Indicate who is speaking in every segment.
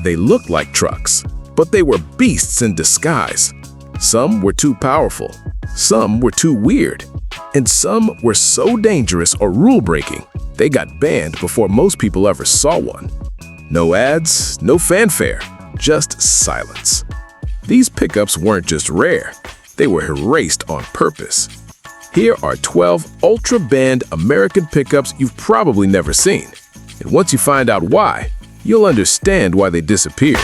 Speaker 1: They looked like trucks, but they were beasts in disguise. Some were too powerful, some were too weird, and some were so dangerous or rule-breaking, they got banned before most people ever saw one. No ads, no fanfare, just silence. These pickups weren't just rare, they were erased on purpose. Here are 12 ultra-banned American pickups you've probably never seen. And once you find out why, you'll understand why they disappeared.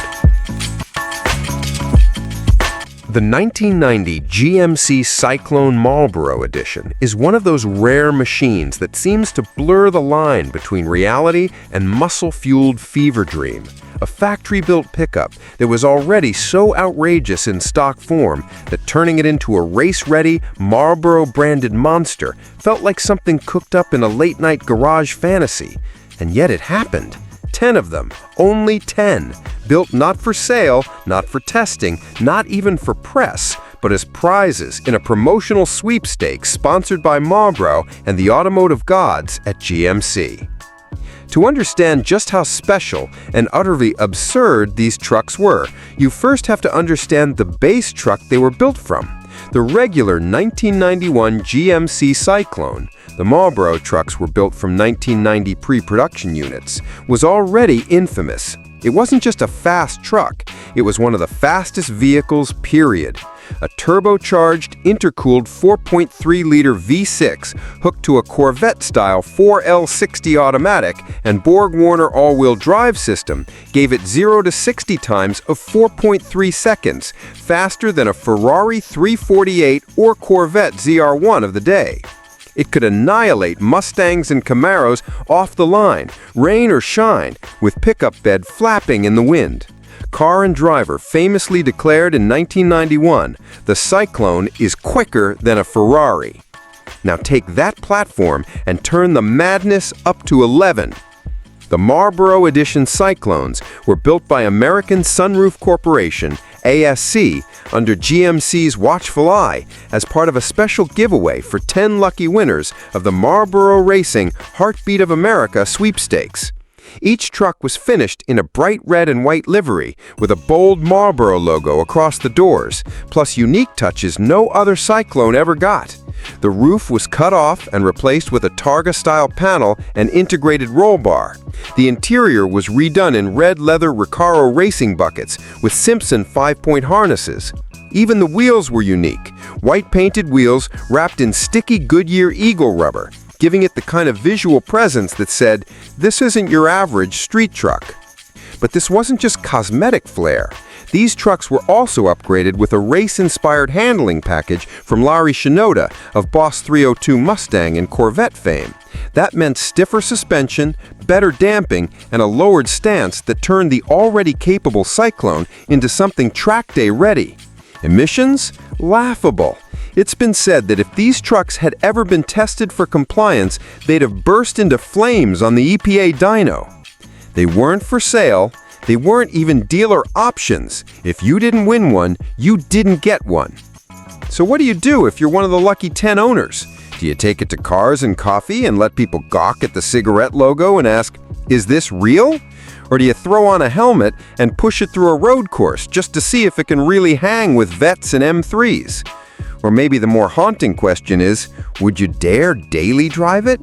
Speaker 2: The 1990 GMC Cyclone Marlboro edition is one of those rare machines that seems to blur the line between reality and muscle-fueled fever dream. A factory-built pickup that was already so outrageous in stock form that turning it into a race-ready, Marlboro-branded monster felt like something cooked up in a late-night garage fantasy. And yet it happened. 10 of them, only 10, built not for sale, not for testing, not even for press, but as prizes in a promotional sweepstakes sponsored by Marlboro and the automotive gods at GMC. To understand just how special and utterly absurd these trucks were, you first have to understand the base truck they were built from. The regular 1991 GMC Cyclone, the Marlboro trucks were built from 1990 pre-production units, was already infamous. It wasn't just a fast truck, it was one of the fastest vehicles, period. A turbocharged, intercooled 4.3-liter V6 hooked to a Corvette-style 4L60 automatic and Borg-Warner all-wheel drive system gave it 0 to 60 times of 4.3 seconds, faster than a Ferrari 348 or Corvette ZR1 of the day. It could annihilate Mustangs and Camaros off the line, rain or shine, with pickup bed flapping in the wind. Car and Driver famously declared in 1991, "The Cyclone is quicker than a Ferrari." Now take that platform and turn the madness up to 11. The Marlboro Edition Cyclones were built by American Sunroof Corporation, ASC, under GMC's watchful eye as part of a special giveaway for 10 lucky winners of the Marlboro Racing Heartbeat of America sweepstakes. Each truck was finished in a bright red and white livery with a bold Marlboro logo across the doors, plus unique touches no other Cyclone ever got. The roof was cut off and replaced with a Targa-style panel and integrated roll bar. The interior was redone in red leather Recaro racing buckets with Simpson 5-point harnesses. Even the wheels were unique, white-painted wheels wrapped in sticky Goodyear Eagle rubber, giving it the kind of visual presence that said, "This isn't your average street truck." But this wasn't just cosmetic flair. These trucks were also upgraded with a race-inspired handling package from Larry Shinoda of Boss 302 Mustang and Corvette fame. That meant stiffer suspension, better damping, and a lowered stance that turned the already capable Cyclone into something track day ready. Emissions? Laughable. It's been said that if these trucks had ever been tested for compliance, they'd have burst into flames on the EPA dyno. They weren't for sale. They weren't even dealer options. If you didn't win one, you didn't get one. So what do you do if you're one of the lucky 10 owners? Do you take it to Cars and Coffee and let people gawk at the cigarette logo and ask, "Is this real?" Or do you throw on a helmet and push it through a road course just to see if it can really hang with Vets and M3s? Or maybe the more haunting question is, would you dare daily drive it?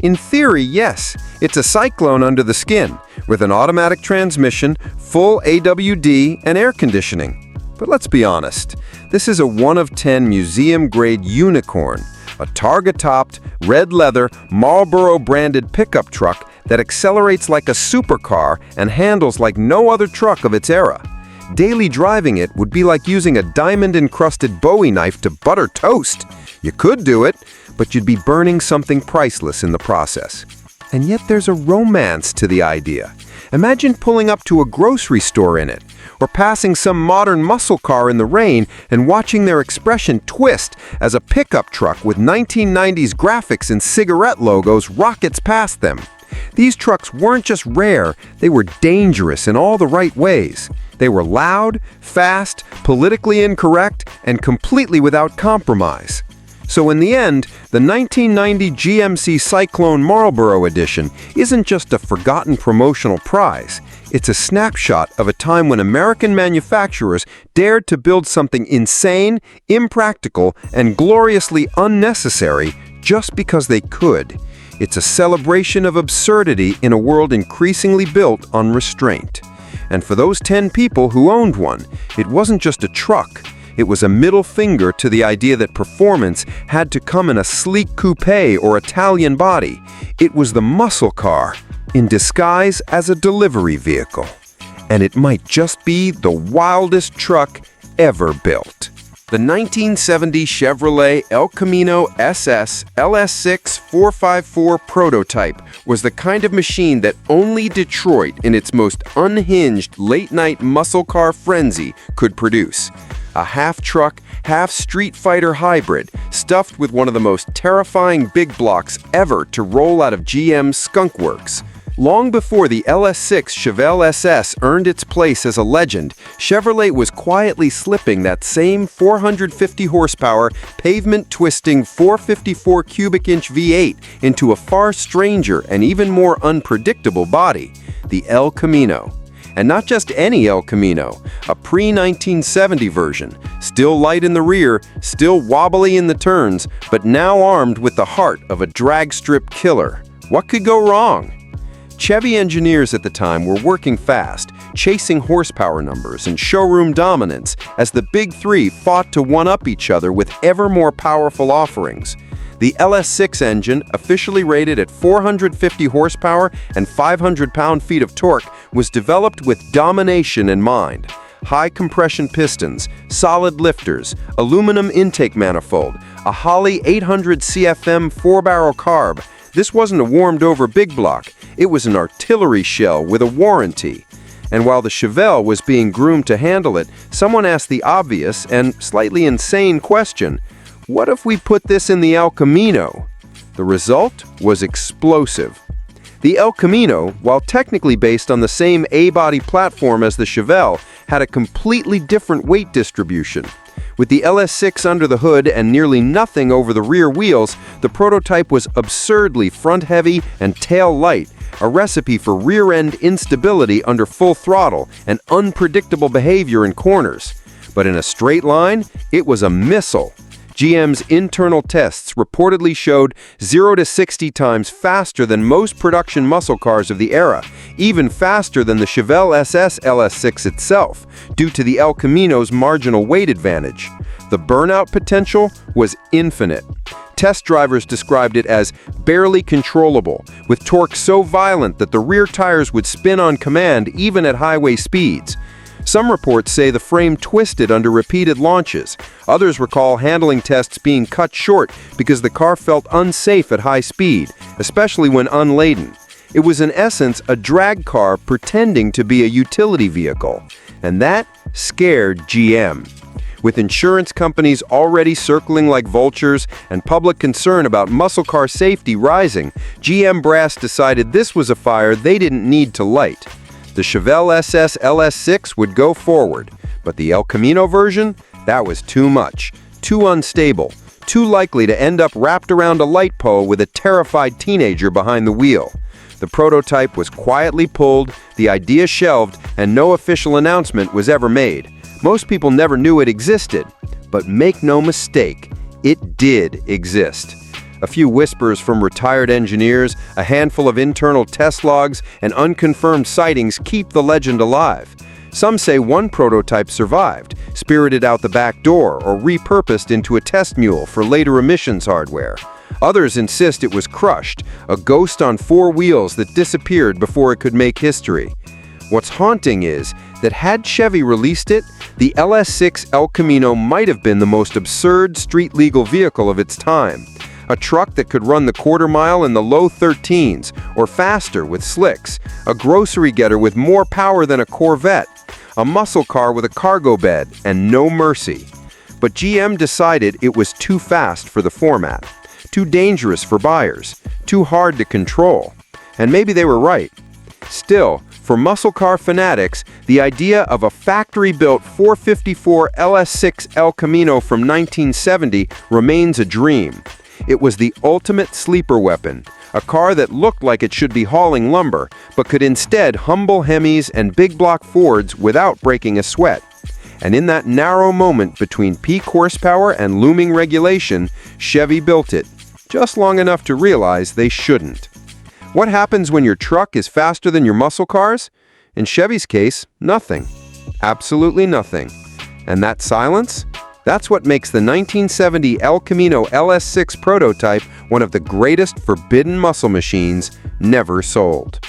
Speaker 2: In theory, yes, it's a Cyclone under the skin, with an automatic transmission, full AWD, and air conditioning. But let's be honest, this is a 1 of 10 museum-grade unicorn, a Targa-topped, red leather, Marlboro-branded pickup truck that accelerates like a supercar and handles like no other truck of its era. Daily driving it would be like using a diamond-encrusted Bowie knife to butter toast. You could do it, but you'd be burning something priceless in the process. And yet there's a romance to the idea. Imagine pulling up to a grocery store in it, or passing some modern muscle car in the rain and watching their expression twist as a pickup truck with 1990s graphics and cigarette logos rockets past them. These trucks weren't just rare, they were dangerous in all the right ways. They were loud, fast, politically incorrect, and completely without compromise. So in the end, the 1990 GMC Cyclone Marlboro Edition isn't just a forgotten promotional prize. It's a snapshot of a time when American manufacturers dared to build something insane, impractical, and gloriously unnecessary just because they could. It's a celebration of absurdity in a world increasingly built on restraint. And for those 10 people who owned one, it wasn't just a truck. It was a middle finger to the idea that performance had to come in a sleek coupe or Italian body. It was the muscle car, in disguise as a delivery vehicle. And it might just be the wildest truck ever built. The 1970 Chevrolet El Camino SS LS6 454 prototype was the kind of machine that only Detroit, in its most unhinged late-night muscle car frenzy, could produce. A half-truck, half-street fighter hybrid stuffed with one of the most terrifying big blocks ever to roll out of GM's Skunk Works. Long before the LS6 Chevelle SS earned its place as a legend, Chevrolet was quietly slipping that same 450 horsepower, pavement-twisting 454 cubic inch V8 into a far stranger and even more unpredictable body, the El Camino. And not just any El Camino, a pre-1970 version, still light in the rear, still wobbly in the turns, but now armed with the heart of a drag strip killer. What could go wrong? Chevy engineers at the time were working fast, chasing horsepower numbers and showroom dominance as the Big Three fought to one-up each other with ever more powerful offerings. The LS6 engine, officially rated at 450 horsepower and 500 pound-feet of torque, was developed with domination in mind. High compression pistons, solid lifters, aluminum intake manifold, a Holley 800 CFM 4-barrel carb. This wasn't a warmed-over big block. It was an artillery shell with a warranty. And while the Chevelle was being groomed to handle it, someone asked the obvious and slightly insane question: what if we put this in the El Camino? The result was explosive. The El Camino, while technically based on the same A-body platform as the Chevelle, had a completely different weight distribution. With the LS6 under the hood and nearly nothing over the rear wheels, the prototype was absurdly front-heavy and tail-light, a recipe for rear-end instability under full throttle and unpredictable behavior in corners. But in a straight line, it was a missile. GM's internal tests reportedly showed 0 to 60 times faster than most production muscle cars of the era, even faster than the Chevelle SS LS6 itself, due to the El Camino's marginal weight advantage. The burnout potential was infinite. Test drivers described it as barely controllable, with torque so violent that the rear tires would spin on command even at highway speeds. Some reports say the frame twisted under repeated launches. Others recall handling tests being cut short because the car felt unsafe at high speed, especially when unladen. It was in essence a drag car pretending to be a utility vehicle. And that scared GM. With insurance companies already circling like vultures and public concern about muscle car safety rising, GM brass decided this was a fire they didn't need to light. The Chevelle SS LS6 would go forward, but the El Camino version? That was too much, too unstable, too likely to end up wrapped around a light pole with a terrified teenager behind the wheel. The prototype was quietly pulled, the idea shelved, and no official announcement was ever made. Most people never knew it existed, but make no mistake, it did exist. A few whispers from retired engineers, a handful of internal test logs, and unconfirmed sightings keep the legend alive. Some say one prototype survived, spirited out the back door, or repurposed into a test mule for later emissions hardware. Others insist it was crushed, a ghost on 4 wheels that disappeared before it could make history. What's haunting is that had Chevy released it, the LS6 El Camino might have been the most absurd street-legal vehicle of its time. A truck that could run the quarter mile in the low 13s, or faster with slicks, a grocery getter with more power than a Corvette, a muscle car with a cargo bed, and no mercy. But GM decided it was too fast for the format, too dangerous for buyers, too hard to control. And maybe they were right. Still, For muscle car fanatics, the idea of a factory-built 454 LS6 El Camino from 1970 remains a dream. It was the ultimate sleeper weapon, a car that looked like it should be hauling lumber, but could instead humble Hemis and big block Fords without breaking a sweat. And in that narrow moment between peak horsepower and looming regulation, Chevy built it, just long enough to realize they shouldn't. What happens when your truck is faster than your muscle cars? In Chevy's case, nothing. Absolutely nothing. And that silence? That's what makes the 1970 El Camino LS6 prototype one of the greatest forbidden muscle machines never sold.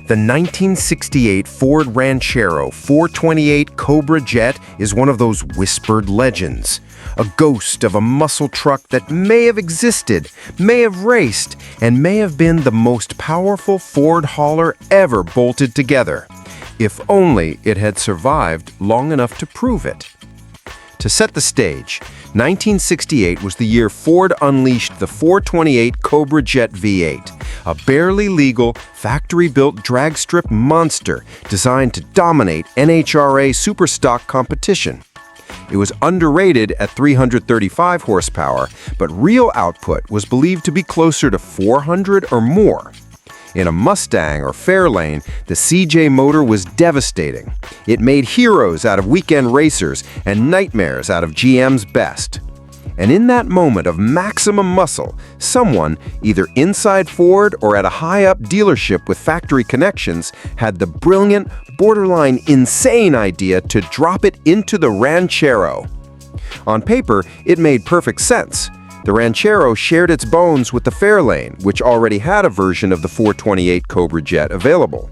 Speaker 2: The 1968 Ford Ranchero 428 Cobra Jet is one of those whispered legends. A ghost of a muscle truck that may have existed, may have raced, and may have been the most powerful Ford hauler ever bolted together. If only it had survived long enough to prove it. To set the stage, 1968 was the year Ford unleashed the 428 Cobra Jet V8, a barely legal, factory-built drag strip monster designed to dominate NHRA superstock competition. It was underrated at 335 horsepower, but real output was believed to be closer to 400 or more. In a Mustang or Fairlane, the CJ motor was devastating. It made heroes out of weekend racers and nightmares out of GM's best. And in that moment of maximum muscle, someone, either inside Ford or at a high-up dealership with factory connections, had the brilliant, borderline insane idea to drop it into the Ranchero. On paper, it made perfect sense. The Ranchero shared its bones with the Fairlane, which already had a version of the 428 Cobra Jet available.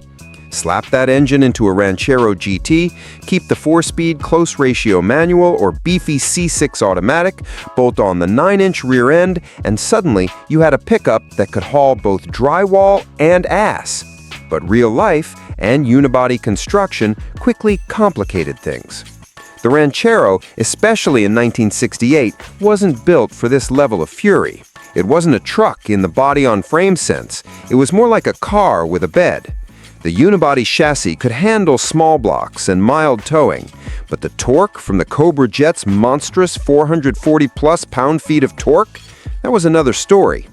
Speaker 2: Slap that engine into a Ranchero GT, keep the 4-speed close-ratio manual or beefy C6 automatic, bolt on the 9-inch rear end, and suddenly you had a pickup that could haul both drywall and ass. But real life and unibody construction quickly complicated things. The Ranchero, especially in 1968, wasn't built for this level of fury. It wasn't a truck in the body-on-frame sense. It was more like a car with a bed. The unibody chassis could handle small blocks and mild towing, but the torque from the Cobra Jet's monstrous 440-plus pound-feet of torque, that was another story.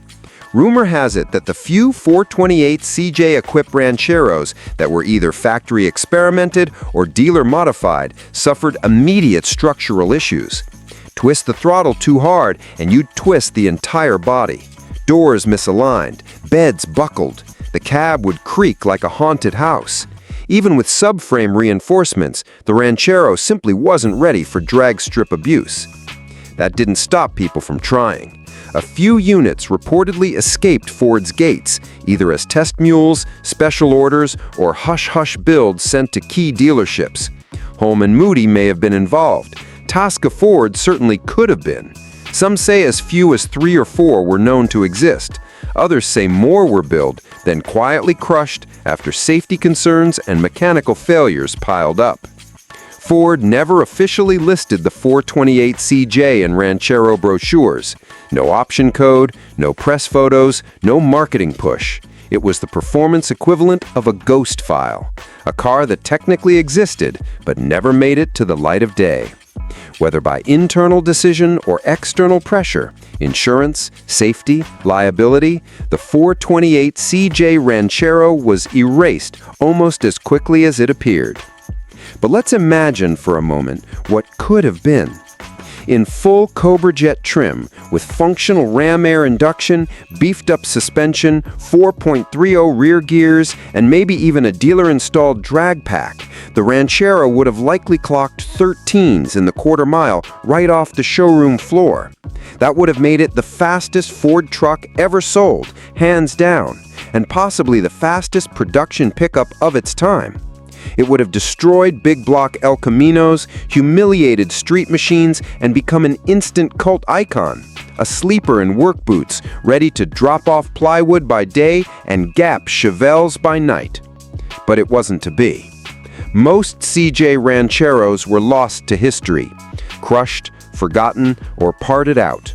Speaker 2: Rumor has it that the few 428 CJ-equipped Rancheros that were either factory experimented or dealer modified suffered immediate structural issues. Twist the throttle too hard and you'd twist the entire body. Doors misaligned, beds buckled. The cab would creak like a haunted house. Even with subframe reinforcements, the Ranchero simply wasn't ready for drag strip abuse. That didn't stop people from trying. A few units reportedly escaped Ford's gates, either as test mules, special orders, or hush-hush builds sent to key dealerships. Holman Moody may have been involved. Tosca Ford certainly could have been. Some say as few as 3 or 4 were known to exist. Others say more were built, then quietly crushed after safety concerns and mechanical failures piled up. Ford never officially listed the 428 CJ in Ranchero brochures. No option code, no press photos, no marketing push. It was the performance equivalent of a ghost file, a car that technically existed but never made it to the light of day. Whether by internal decision or external pressure, insurance, safety, liability, the 428 CJ Ranchero was erased almost as quickly as it appeared. But let's imagine for a moment what could have been. In full Cobra Jet trim, with functional ram air induction, beefed-up suspension, 4.30 rear gears, and maybe even a dealer-installed drag pack, the Ranchero would have likely clocked 13s in the quarter mile right off the showroom floor. That would have made it the fastest Ford truck ever sold, hands down, and possibly the fastest production pickup of its time. It would have destroyed big block El Caminos, humiliated street machines, and become an instant cult icon, a sleeper in work boots, ready to drop off plywood by day and gap Chevelles by night. But it wasn't to be. Most CJ Rancheros were lost to history, crushed, forgotten, or parted out.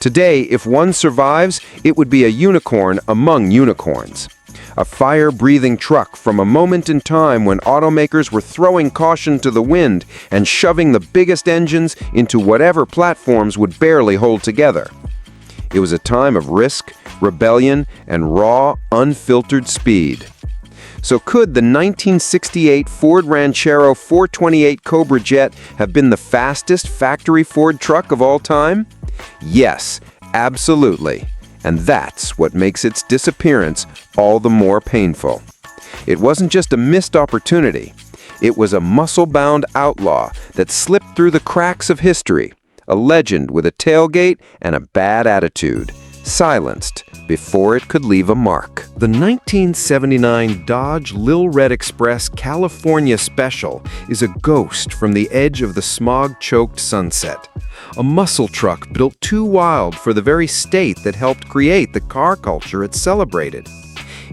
Speaker 2: Today, if one survives, it would be a unicorn among unicorns. A fire-breathing truck from a moment in time when automakers were throwing caution to the wind and shoving the biggest engines into whatever platforms would barely hold together. It was a time of risk, rebellion, and raw, unfiltered speed. So could the 1968 Ford Ranchero 428 Cobra Jet have been the fastest factory Ford truck of all time? Yes, absolutely. And that's what makes its disappearance all the more painful. It wasn't just a missed opportunity. It was a muscle-bound outlaw that slipped through the cracks of history, a legend with a tailgate and a bad attitude, silenced before it could leave a mark. The 1979 Dodge Lil Red Express California Special is a ghost from the edge of the smog-choked sunset. A muscle truck built too wild for the very state that helped create the car culture it celebrated.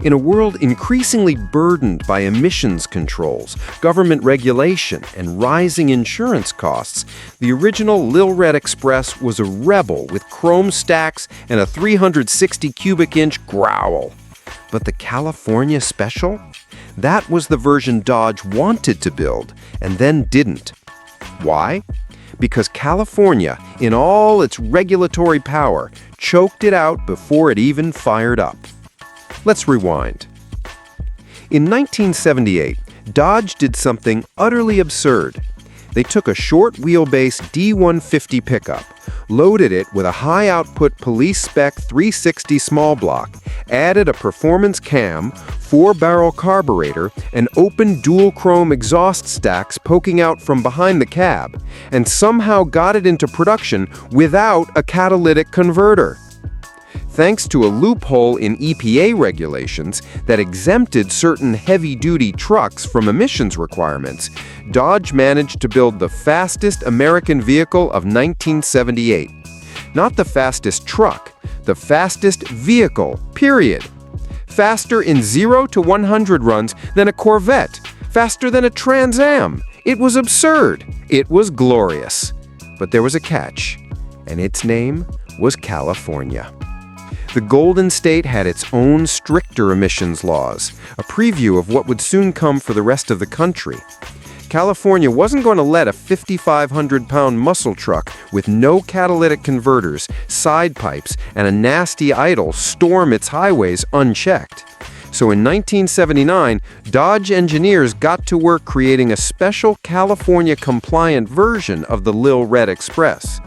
Speaker 2: In a world increasingly burdened by emissions controls, government regulation, and rising insurance costs, the original Lil Red Express was a rebel with chrome stacks and a 360 cubic inch growl. But the California Special? That was the version Dodge wanted to build, and then didn't. Why? Because California, in all its regulatory power, choked it out before it even fired up. Let's rewind. In 1978, Dodge did something utterly absurd. They took a short wheelbase D150 pickup, loaded it with a high-output police-spec 360 small block, added a performance cam, 4-barrel carburetor, and open dual-chrome exhaust stacks poking out from behind the cab, and somehow got it into production without a catalytic converter. Thanks to a loophole in EPA regulations that exempted certain heavy-duty trucks from emissions requirements, Dodge managed to build the fastest American vehicle of 1978. Not the fastest truck, the fastest vehicle, period. Faster in 0 to 100 runs than a Corvette, faster than a Trans Am. It was absurd. It was glorious. But there was a catch, and its name was California. The Golden State had its own stricter emissions laws, a preview of what would soon come for the rest of the country. California wasn't going to let a 5,500-pound muscle truck with no catalytic converters, side pipes, and a nasty idle storm its highways unchecked. So in 1979, Dodge engineers got to work creating a special California-compliant version of the Lil Red Express.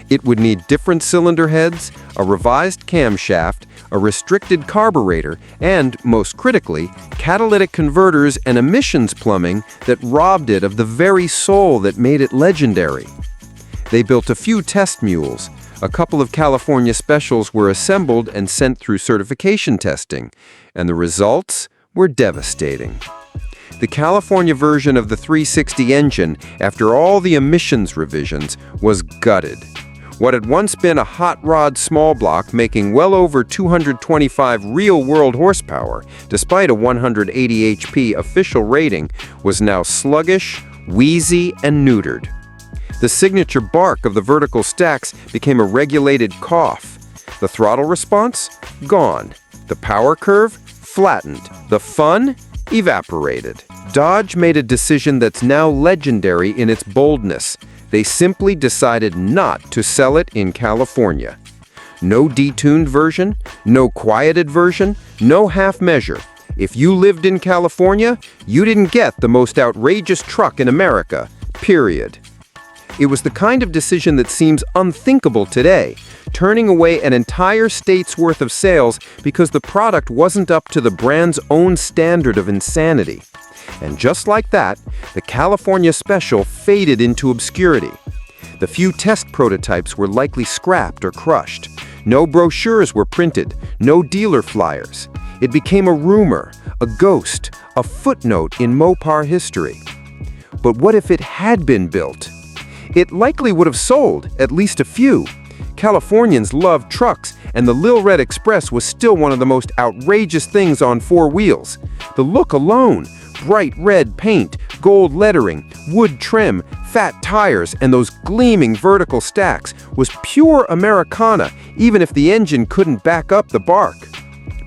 Speaker 2: It would need different cylinder heads, a revised camshaft, a restricted carburetor, and, most critically, catalytic converters and emissions plumbing that robbed it of the very soul that made it legendary. They built a few test mules. A couple of California Specials were assembled and sent through certification testing, and the results were devastating. The California version of the 360 engine, after all the emissions revisions, was gutted. What had once been a hot rod small block making well over 225 real-world horsepower, despite a 180 HP official rating, was now sluggish, wheezy, and neutered. The signature bark of the vertical stacks became a regulated cough. The throttle response? Gone. The power curve? Flattened. The fun? Evaporated. Dodge made a decision that's now legendary in its boldness. They simply decided not to sell it in California. No detuned version, no quieted version, no half measure. If you lived in California, you didn't get the most outrageous truck in America, period. It was the kind of decision that seems unthinkable today, turning away an entire state's worth of sales because the product wasn't up to the brand's own standard of insanity. And just like that, the California Special faded into obscurity. The few test prototypes were likely scrapped or crushed. No brochures were printed, no dealer flyers. It became a rumor, a ghost, a footnote in Mopar history. But what if it had been built? It likely would have sold, at least a few. Californians loved trucks, and the Lil Red Express was still one of the most outrageous things on four wheels. The look alone, bright red paint, gold lettering, wood trim, fat tires, and those gleaming vertical stacks was pure Americana, even if the engine couldn't back up the bark.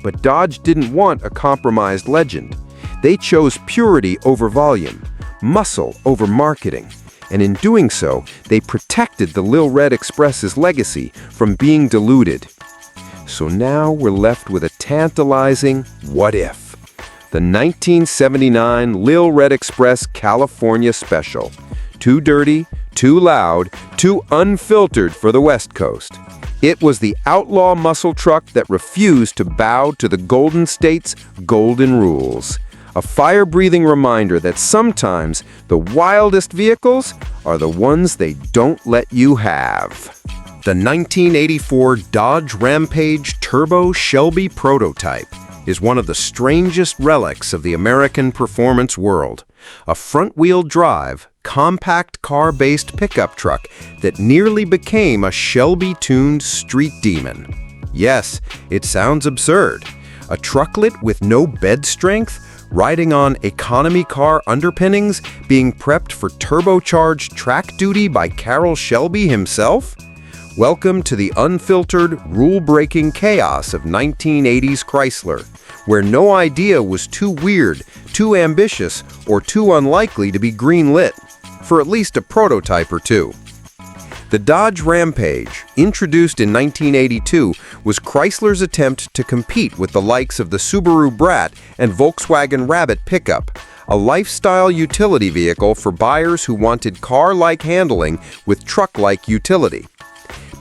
Speaker 2: But Dodge didn't want a compromised legend. They chose purity over volume, muscle over marketing, and in doing so, they protected the Lil Red Express's legacy from being diluted. So now we're left with a tantalizing what if. The 1979 Lil Red Express California Special. Too dirty, too loud, too unfiltered for the West Coast. It was the outlaw muscle truck that refused to bow to the Golden State's golden rules. A fire-breathing reminder that sometimes the wildest vehicles are the ones they don't let you have. The 1984 Dodge Rampage Turbo Shelby prototype is one of the strangest relics of the American performance world. A front-wheel drive, compact car-based pickup truck that nearly became a Shelby-tuned street demon. Yes, it sounds absurd. A trucklet with no bed strength, riding on economy car underpinnings, being prepped for turbocharged track duty by Carroll Shelby himself? Welcome to the unfiltered, rule-breaking chaos of 1980s Chrysler, where no idea was too weird, too ambitious, or too unlikely to be green-lit, for at least a prototype or two. The Dodge Rampage, introduced in 1982, was Chrysler's attempt to compete with the likes of the Subaru Brat and Volkswagen Rabbit pickup, a lifestyle utility vehicle for buyers who wanted car-like handling with truck-like utility.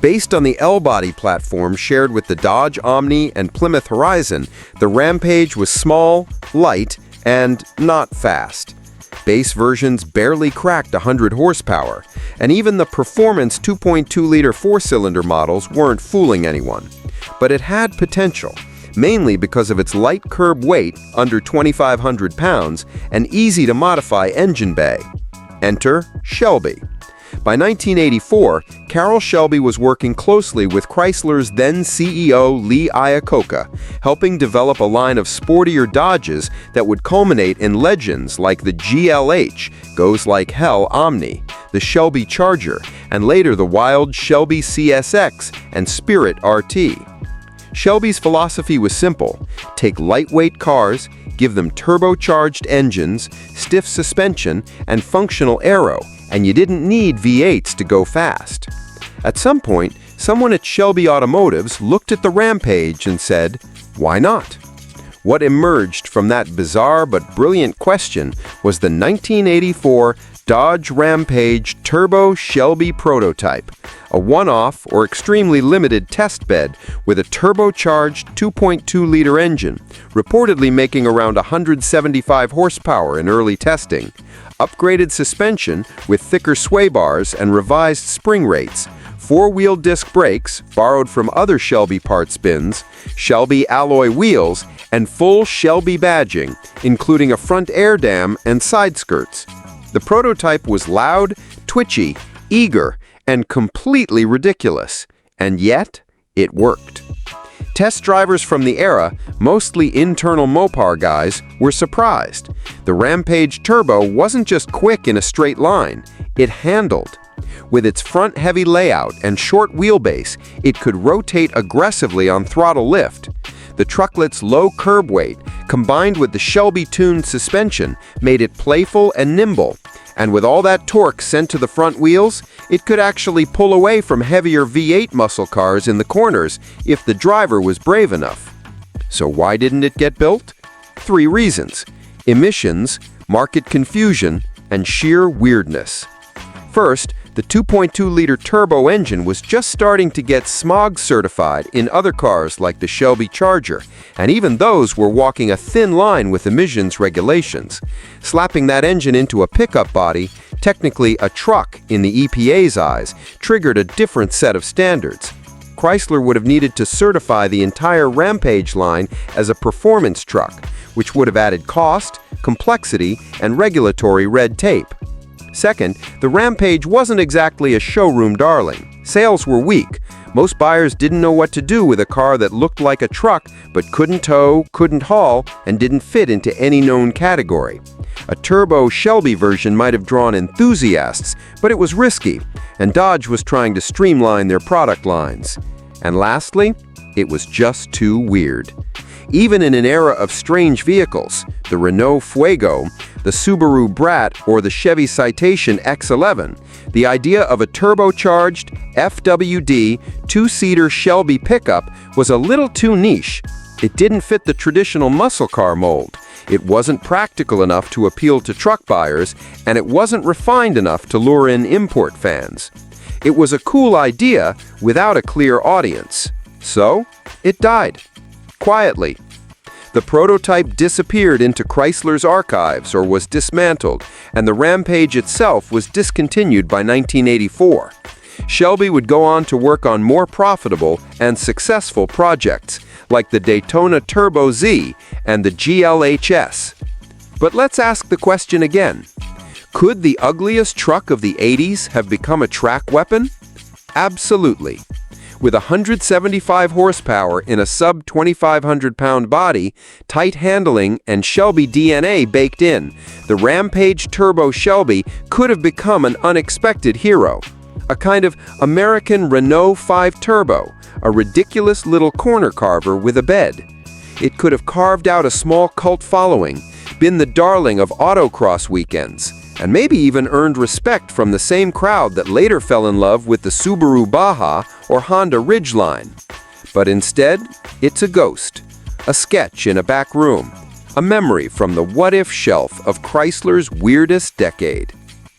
Speaker 2: Based on the L-body platform shared with the Dodge Omni and Plymouth Horizon, the Rampage was small, light, and not fast. Base versions barely cracked 100 horsepower, and even the performance 2.2-liter four-cylinder models weren't fooling anyone. But it had potential, mainly because of its light curb weight, under 2,500 pounds, and easy-to-modify engine bay. Enter Shelby. By 1984, Carroll Shelby was working closely with Chrysler's then CEO Lee Iacocca, helping develop a line of sportier Dodges that would culminate in legends like the GLH, Goes Like Hell Omni, the Shelby Charger, and later the wild Shelby CSX and Spirit RT. Shelby's philosophy was simple: take lightweight cars, give them turbocharged engines, stiff suspension, and functional aero, and you didn't need V8s to go fast. At some point, someone at Shelby Automotives looked at the Rampage and said, why not? What emerged from that bizarre but brilliant question was the 1984 Dodge Rampage Turbo Shelby prototype, a one-off or extremely limited test bed with a turbocharged 2.2-liter engine, reportedly making around 175 horsepower in early testing, upgraded suspension with thicker sway bars and revised spring rates, four-wheel disc brakes borrowed from other Shelby parts bins, Shelby alloy wheels, and full Shelby badging, including a front air dam and side skirts. The prototype was loud, twitchy, eager, and completely ridiculous, and yet it worked. Test drivers from the era, mostly internal Mopar guys, were surprised. The Rampage Turbo wasn't just quick in a straight line, it handled. With its front-heavy layout and short wheelbase, it could rotate aggressively on throttle lift. The trucklet's low curb weight, combined with the Shelby-tuned suspension, made it playful and nimble. And with all that torque sent to the front wheels, it could actually pull away from heavier V8 muscle cars in the corners if the driver was brave enough. So why didn't it get built? 3 reasons: emissions, market confusion, and sheer weirdness. First, the 2.2-liter turbo engine was just starting to get smog certified in other cars like the Shelby Charger, and even those were walking a thin line with emissions regulations. Slapping that engine into a pickup body, technically a truck in the EPA's eyes, triggered a different set of standards. Chrysler would have needed to certify the entire Rampage line as a performance truck, which would have added cost, complexity, and regulatory red tape. Second, the Rampage wasn't exactly a showroom darling. Sales were weak. Most buyers didn't know what to do with a car that looked like a truck but couldn't tow, couldn't haul, and didn't fit into any known category. A turbo Shelby version might have drawn enthusiasts, but it was risky, and Dodge was trying to streamline their product lines. And lastly, it was just too weird. Even in an era of strange vehicles, the Renault Fuego, the Subaru Brat, or the Chevy Citation X11, the idea of a turbocharged, FWD, two-seater Shelby pickup was a little too niche. It didn't fit the traditional muscle car mold. It wasn't practical enough to appeal to truck buyers, and it wasn't refined enough to lure in import fans. It was a cool idea without a clear audience. So, it died. Quietly. The prototype disappeared into Chrysler's archives or was dismantled, and the Rampage itself was discontinued by 1984. Shelby would go on to work on more profitable and successful projects, like the Daytona Turbo Z and the GLHS. But let's ask the question again. Could the ugliest truck of the 80s have become a track weapon? Absolutely. With 175 horsepower in a sub-2,500-pound body, tight handling, and Shelby DNA baked in, the Rampage Turbo Shelby could have become an unexpected hero. A kind of American Renault 5 Turbo, a ridiculous little corner carver with a bed. It could have carved out a small cult following, been the darling of autocross weekends, and maybe even earned respect from the same crowd that later fell in love with the Subaru Baja or Honda Ridgeline. But instead, it's a ghost, a sketch in a back room, a memory from the what-if shelf of Chrysler's weirdest decade.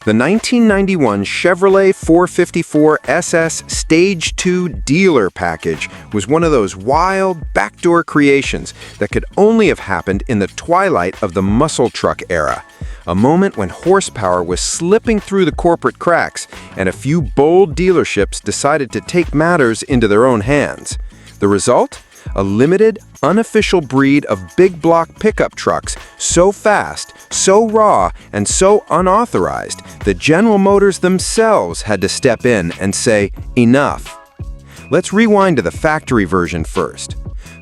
Speaker 2: The 1991 Chevrolet 454 SS Stage 2 dealer package was one of those wild, backdoor creations that could only have happened in the twilight of the muscle truck era. A moment when horsepower was slipping through the corporate cracks and a few bold dealerships decided to take matters into their own hands. The result? A limited, unofficial breed of big block pickup trucks so fast, so raw, and so unauthorized that General Motors themselves had to step in and say, enough. Let's rewind to the factory version first.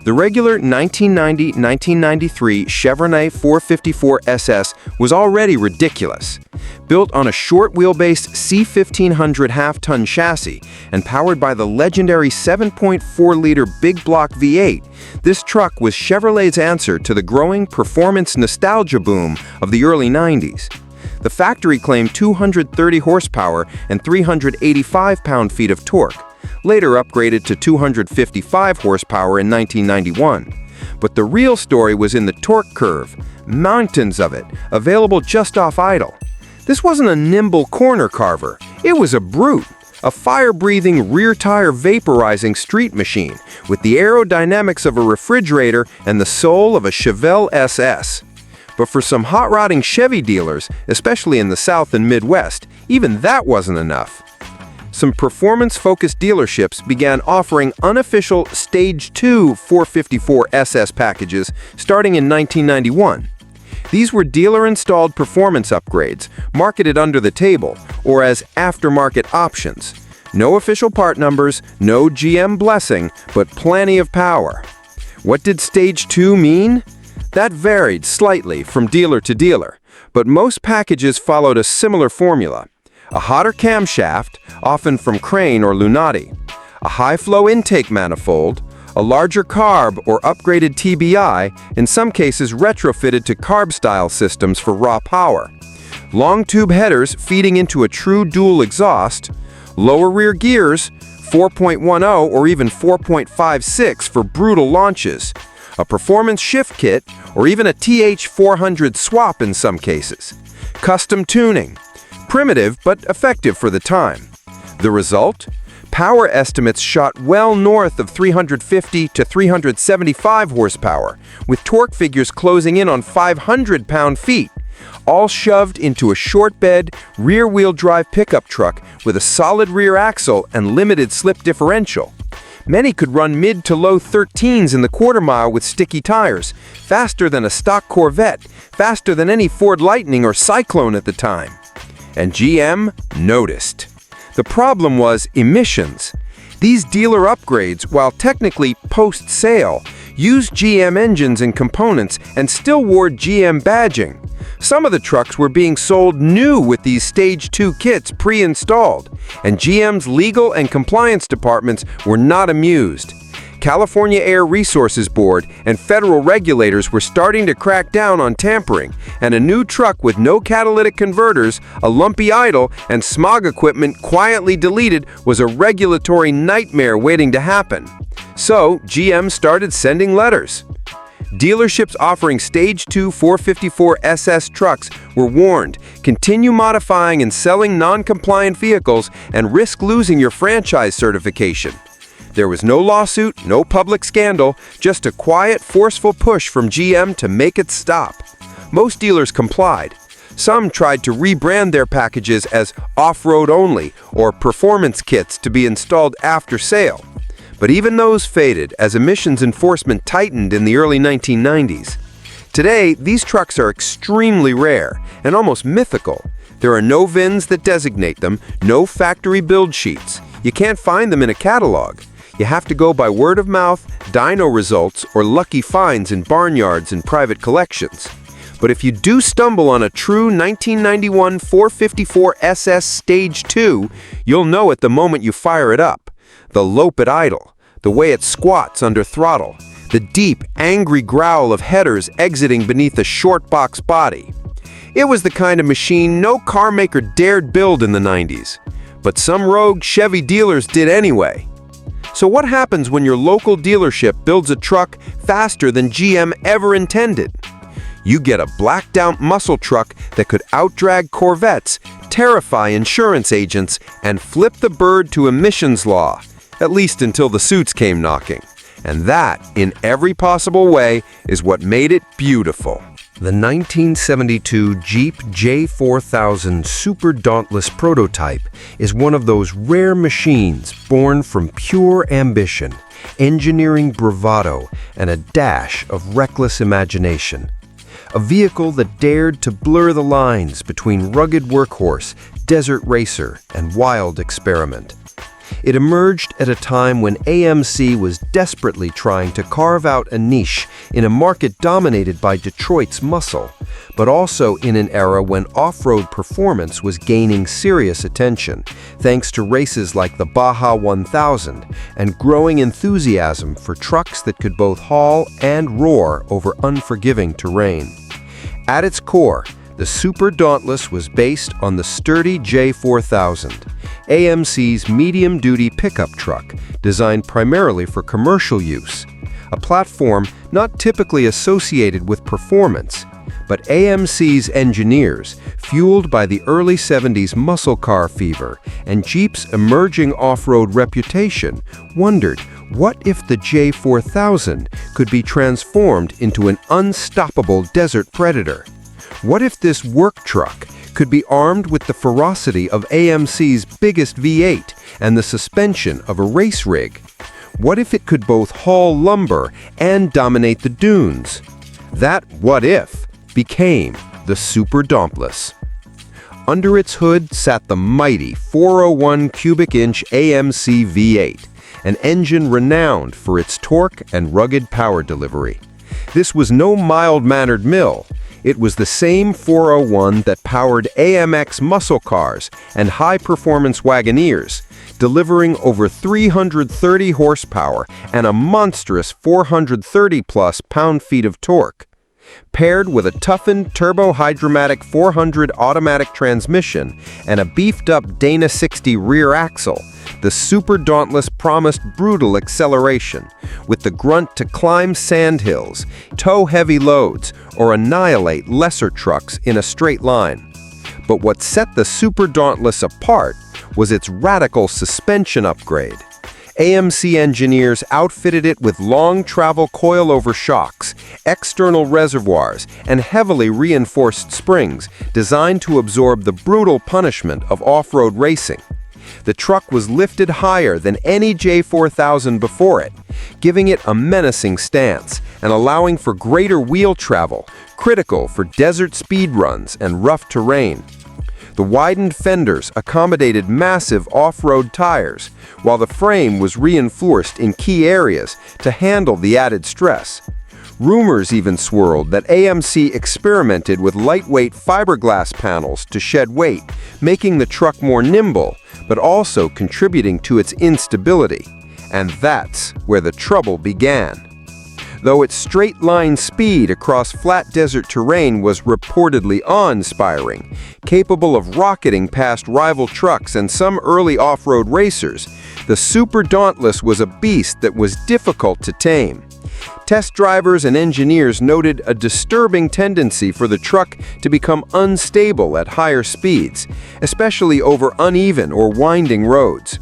Speaker 2: The regular 1990-1993 Chevrolet 454 SS was already ridiculous. Built on a short-wheelbase C1500 half-ton chassis and powered by the legendary 7.4-liter big block V8, this truck was Chevrolet's answer to the growing performance nostalgia boom of the early 90s. The factory claimed 230 horsepower and 385 pound-feet of torque, later upgraded to 255 horsepower in 1991. But the real story was in the torque curve, mountains of it, available just off idle. This wasn't a nimble corner carver, it was a brute, a fire-breathing rear-tire vaporizing street machine with the aerodynamics of a refrigerator and the soul of a Chevelle SS. But for some hot-rodding Chevy dealers, especially in the South and Midwest, even that wasn't enough. Some performance-focused dealerships began offering unofficial Stage 2 454 SS packages starting in 1991. These were dealer-installed performance upgrades, marketed under the table, or as aftermarket options. No official part numbers, no GM blessing, but plenty of power. What did Stage 2 mean? That varied slightly from dealer to dealer, but most packages followed a similar formula. A hotter camshaft, often from Crane or Lunati, a high-flow intake manifold, a larger carb or upgraded TBI, in some cases retrofitted to carb-style systems for raw power, long tube headers feeding into a true dual exhaust, lower rear gears, 4.10 or even 4.56 for brutal launches, a performance shift kit, or even a TH400 swap in some cases, custom tuning, primitive but effective for the time. The result? Power estimates shot well north of 350 to 375 horsepower, with torque figures closing in on 500 pound-feet, all shoved into a short-bed, rear-wheel drive pickup truck with a solid rear axle and limited slip differential. Many could run mid to low 13s in the quarter-mile with sticky tires, faster than a stock Corvette, faster than any Ford Lightning or Cyclone at the time. And GM noticed. The problem was emissions. These dealer upgrades, while technically post-sale, used GM engines and components and still wore GM badging. Some of the trucks were being sold new with these Stage 2 kits pre-installed, and GM's legal and compliance departments were not amused. California Air Resources Board and federal regulators were starting to crack down on tampering, and a new truck with no catalytic converters, a lumpy idle, and smog equipment quietly deleted was a regulatory nightmare waiting to happen. So, GM started sending letters. Dealerships offering Stage 2 454 SS trucks were warned, continue modifying and selling non-compliant vehicles and risk losing your franchise certification. There was no lawsuit, no public scandal, just a quiet, forceful push from GM to make it stop. Most dealers complied. Some tried to rebrand their packages as off-road only or performance kits to be installed after sale. But even those faded as emissions enforcement tightened in the early 1990s. Today, these trucks are extremely rare and almost mythical. There are no VINs that designate them, no factory build sheets. You can't find them in a catalog. You have to go by word of mouth, dyno results, or lucky finds in barnyards and private collections. But if you do stumble on a true 1991 454 SS Stage 2, you'll know it the moment you fire it up. The lope at idle, the way it squats under throttle, the deep, angry growl of headers exiting beneath a short box body. It was the kind of machine no car maker dared build in the 90s. But some rogue Chevy dealers did anyway. So what happens when your local dealership builds a truck faster than GM ever intended? You get a blacked-out muscle truck that could outdrag Corvettes, terrify insurance agents, and flip the bird to emissions law, at least until the suits came knocking. And that, in every possible way, is what made it beautiful. The 1972 Jeep J4000 Super Dauntless prototype is one of those rare machines born from pure ambition, engineering bravado, and a dash of reckless imagination. A vehicle that dared to blur the lines between rugged workhorse, desert racer, and wild experiment. It emerged at a time when AMC was desperately trying to carve out a niche in a market dominated by Detroit's muscle, but also in an era when off-road performance was gaining serious attention, thanks to races like the Baja 1000 and growing enthusiasm for trucks that could both haul and roar over unforgiving terrain. At its core, the Super Dauntless was based on the sturdy J4000, AMC's medium-duty pickup truck designed primarily for commercial use, a platform not typically associated with performance. But AMC's engineers, fueled by the early 70s muscle car fever and Jeep's emerging off-road reputation, wondered, what if the J4000 could be transformed into an unstoppable desert predator? What if this work truck could be armed with the ferocity of AMC's biggest V8 and the suspension of a race rig? What if it could both haul lumber and dominate the dunes? That what if became the Super Dauntless. Under its hood sat the mighty 401 cubic inch AMC V8, an engine renowned for its torque and rugged power delivery. This was no mild-mannered mill. It was the same 401 that powered AMX muscle cars and high-performance Wagoneers, delivering over 330 horsepower and a monstrous 430-plus pound-feet of torque. Paired with a toughened turbo-hydromatic 400 automatic transmission and a beefed-up Dana 60 rear axle, the Super Dauntless promised brutal acceleration, with the grunt to climb sandhills, tow heavy loads, or annihilate lesser trucks in a straight line. But what set the Super Dauntless apart was its radical suspension upgrade. AMC engineers outfitted it with long-travel coilover shocks, external reservoirs, and heavily reinforced springs designed to absorb the brutal punishment of off-road racing. The truck was lifted higher than any J4000 before it, giving it a menacing stance and allowing for greater wheel travel, critical for desert speed runs and rough terrain. The widened fenders accommodated massive off-road tires, while the frame was reinforced in key areas to handle the added stress. Rumors even swirled that AMC experimented with lightweight fiberglass panels to shed weight, making the truck more nimble, but also contributing to its instability. And that's where the trouble began. Though its straight-line speed across flat desert terrain was reportedly awe-inspiring, capable of rocketing past rival trucks and some early off-road racers, the Super Dauntless was a beast that was difficult to tame. Test drivers and engineers noted a disturbing tendency for the truck to become unstable at higher speeds, especially over uneven or winding roads.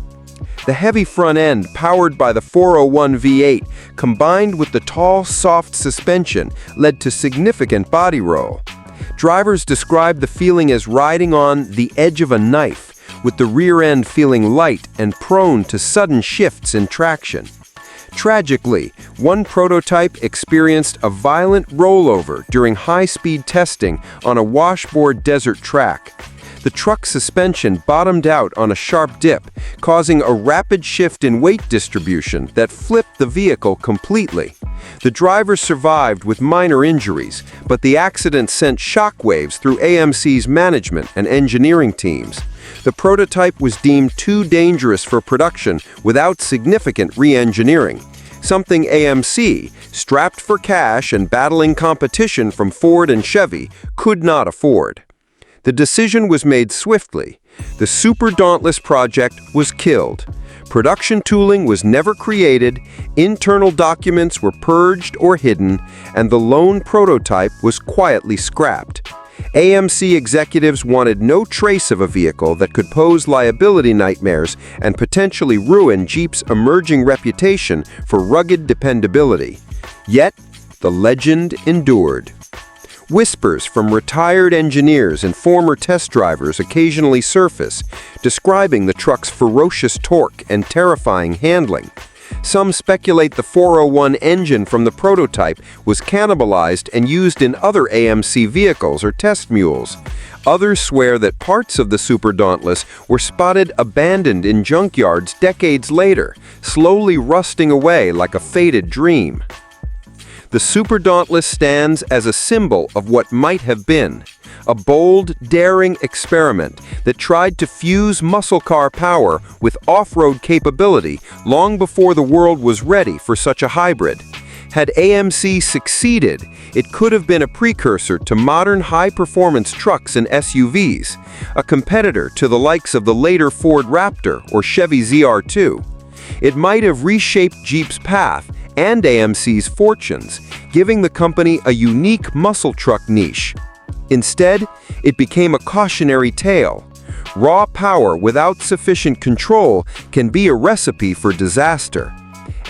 Speaker 2: The heavy front end, powered by the 401 V8, combined with the tall, soft suspension, led to significant body roll. Drivers described the feeling as riding on the edge of a knife, with the rear end feeling light and prone to sudden shifts in traction. Tragically, one prototype experienced a violent rollover during high-speed testing on a washboard desert track. The truck's suspension bottomed out on a sharp dip, causing a rapid shift in weight distribution that flipped the vehicle completely. The driver survived with minor injuries, but the accident sent shockwaves through AMC's management and engineering teams. The prototype was deemed too dangerous for production without significant re-engineering, something AMC, strapped for cash and battling competition from Ford and Chevy, could not afford. The decision was made swiftly. The Super Dauntless project was killed. Production tooling was never created, internal documents were purged or hidden, and the lone prototype was quietly scrapped. AMC executives wanted no trace of a vehicle that could pose liability nightmares and potentially ruin Jeep's emerging reputation for rugged dependability. Yet, the legend endured. Whispers from retired engineers and former test drivers occasionally surface, describing the truck's ferocious torque and terrifying handling. Some speculate the 401 engine from the prototype was cannibalized and used in other AMC vehicles or test mules. Others swear that parts of the Super Dauntless were spotted abandoned in junkyards decades later, slowly rusting away like a faded dream. The Super Dauntless stands as a symbol of what might have been, a bold, daring experiment that tried to fuse muscle car power with off-road capability long before the world was ready for such a hybrid. Had AMC succeeded, it could have been a precursor to modern high-performance trucks and SUVs, a competitor to the likes of the later Ford Raptor or Chevy ZR2. It might have reshaped Jeep's path and AMC's fortunes, giving the company a unique muscle truck niche. Instead, it became a cautionary tale. Raw power without sufficient control can be a recipe for disaster.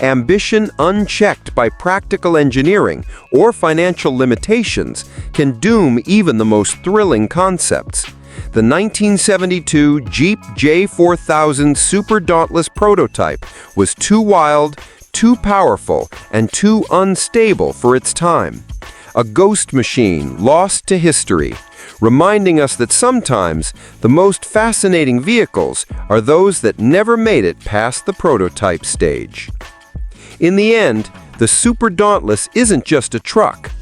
Speaker 2: Ambition unchecked by practical engineering or financial limitations can doom even the most thrilling concepts. The 1972 Jeep J4000 Super Dauntless prototype was too wild, too powerful, and too unstable for its time. A ghost machine lost to history, reminding us that sometimes the most fascinating vehicles are those that never made it past the prototype stage. In the end, the Super Dauntless isn't just a truck.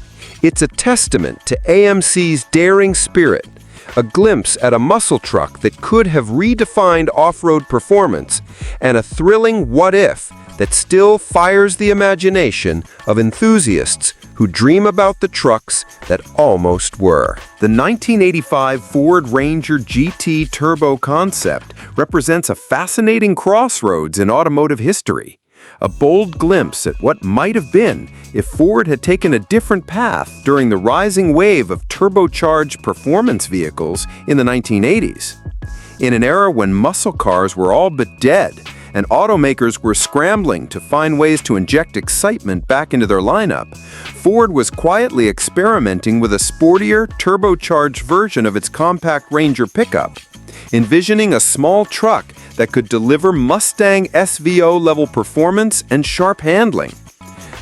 Speaker 2: It's a testament to AMC's daring spirit, a glimpse at a muscle truck that could have redefined off-road performance, and a thrilling what-if that still fires the imagination of enthusiasts who dream about the trucks that almost were. The 1985 Ford Ranger GT Turbo concept represents a fascinating crossroads in automotive history, a bold glimpse at what might have been if Ford had taken a different path during the rising wave of turbocharged performance vehicles in the 1980s. In an era when muscle cars were all but dead, and automakers were scrambling to find ways to inject excitement back into their lineup, Ford was quietly experimenting with a sportier, turbocharged version of its compact Ranger pickup, envisioning a small truck that could deliver Mustang SVO-level performance and sharp handling.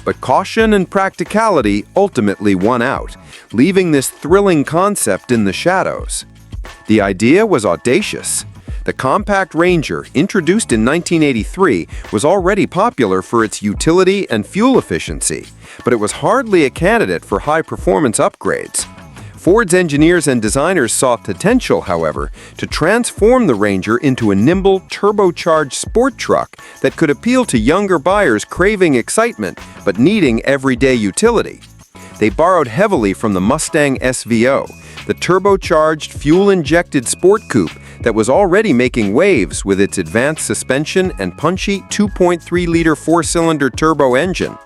Speaker 2: But caution and practicality ultimately won out, leaving this thrilling concept in the shadows. The idea was audacious. The compact Ranger, introduced in 1983, was already popular for its utility and fuel efficiency, but it was hardly a candidate for high-performance upgrades. Ford's engineers and designers saw potential, however, to transform the Ranger into a nimble, turbocharged sport truck that could appeal to younger buyers craving excitement but needing everyday utility. They borrowed heavily from the Mustang SVO, the turbocharged, fuel-injected sport coupe that was already making waves with its advanced suspension and punchy 2.3-liter four-cylinder turbo engine.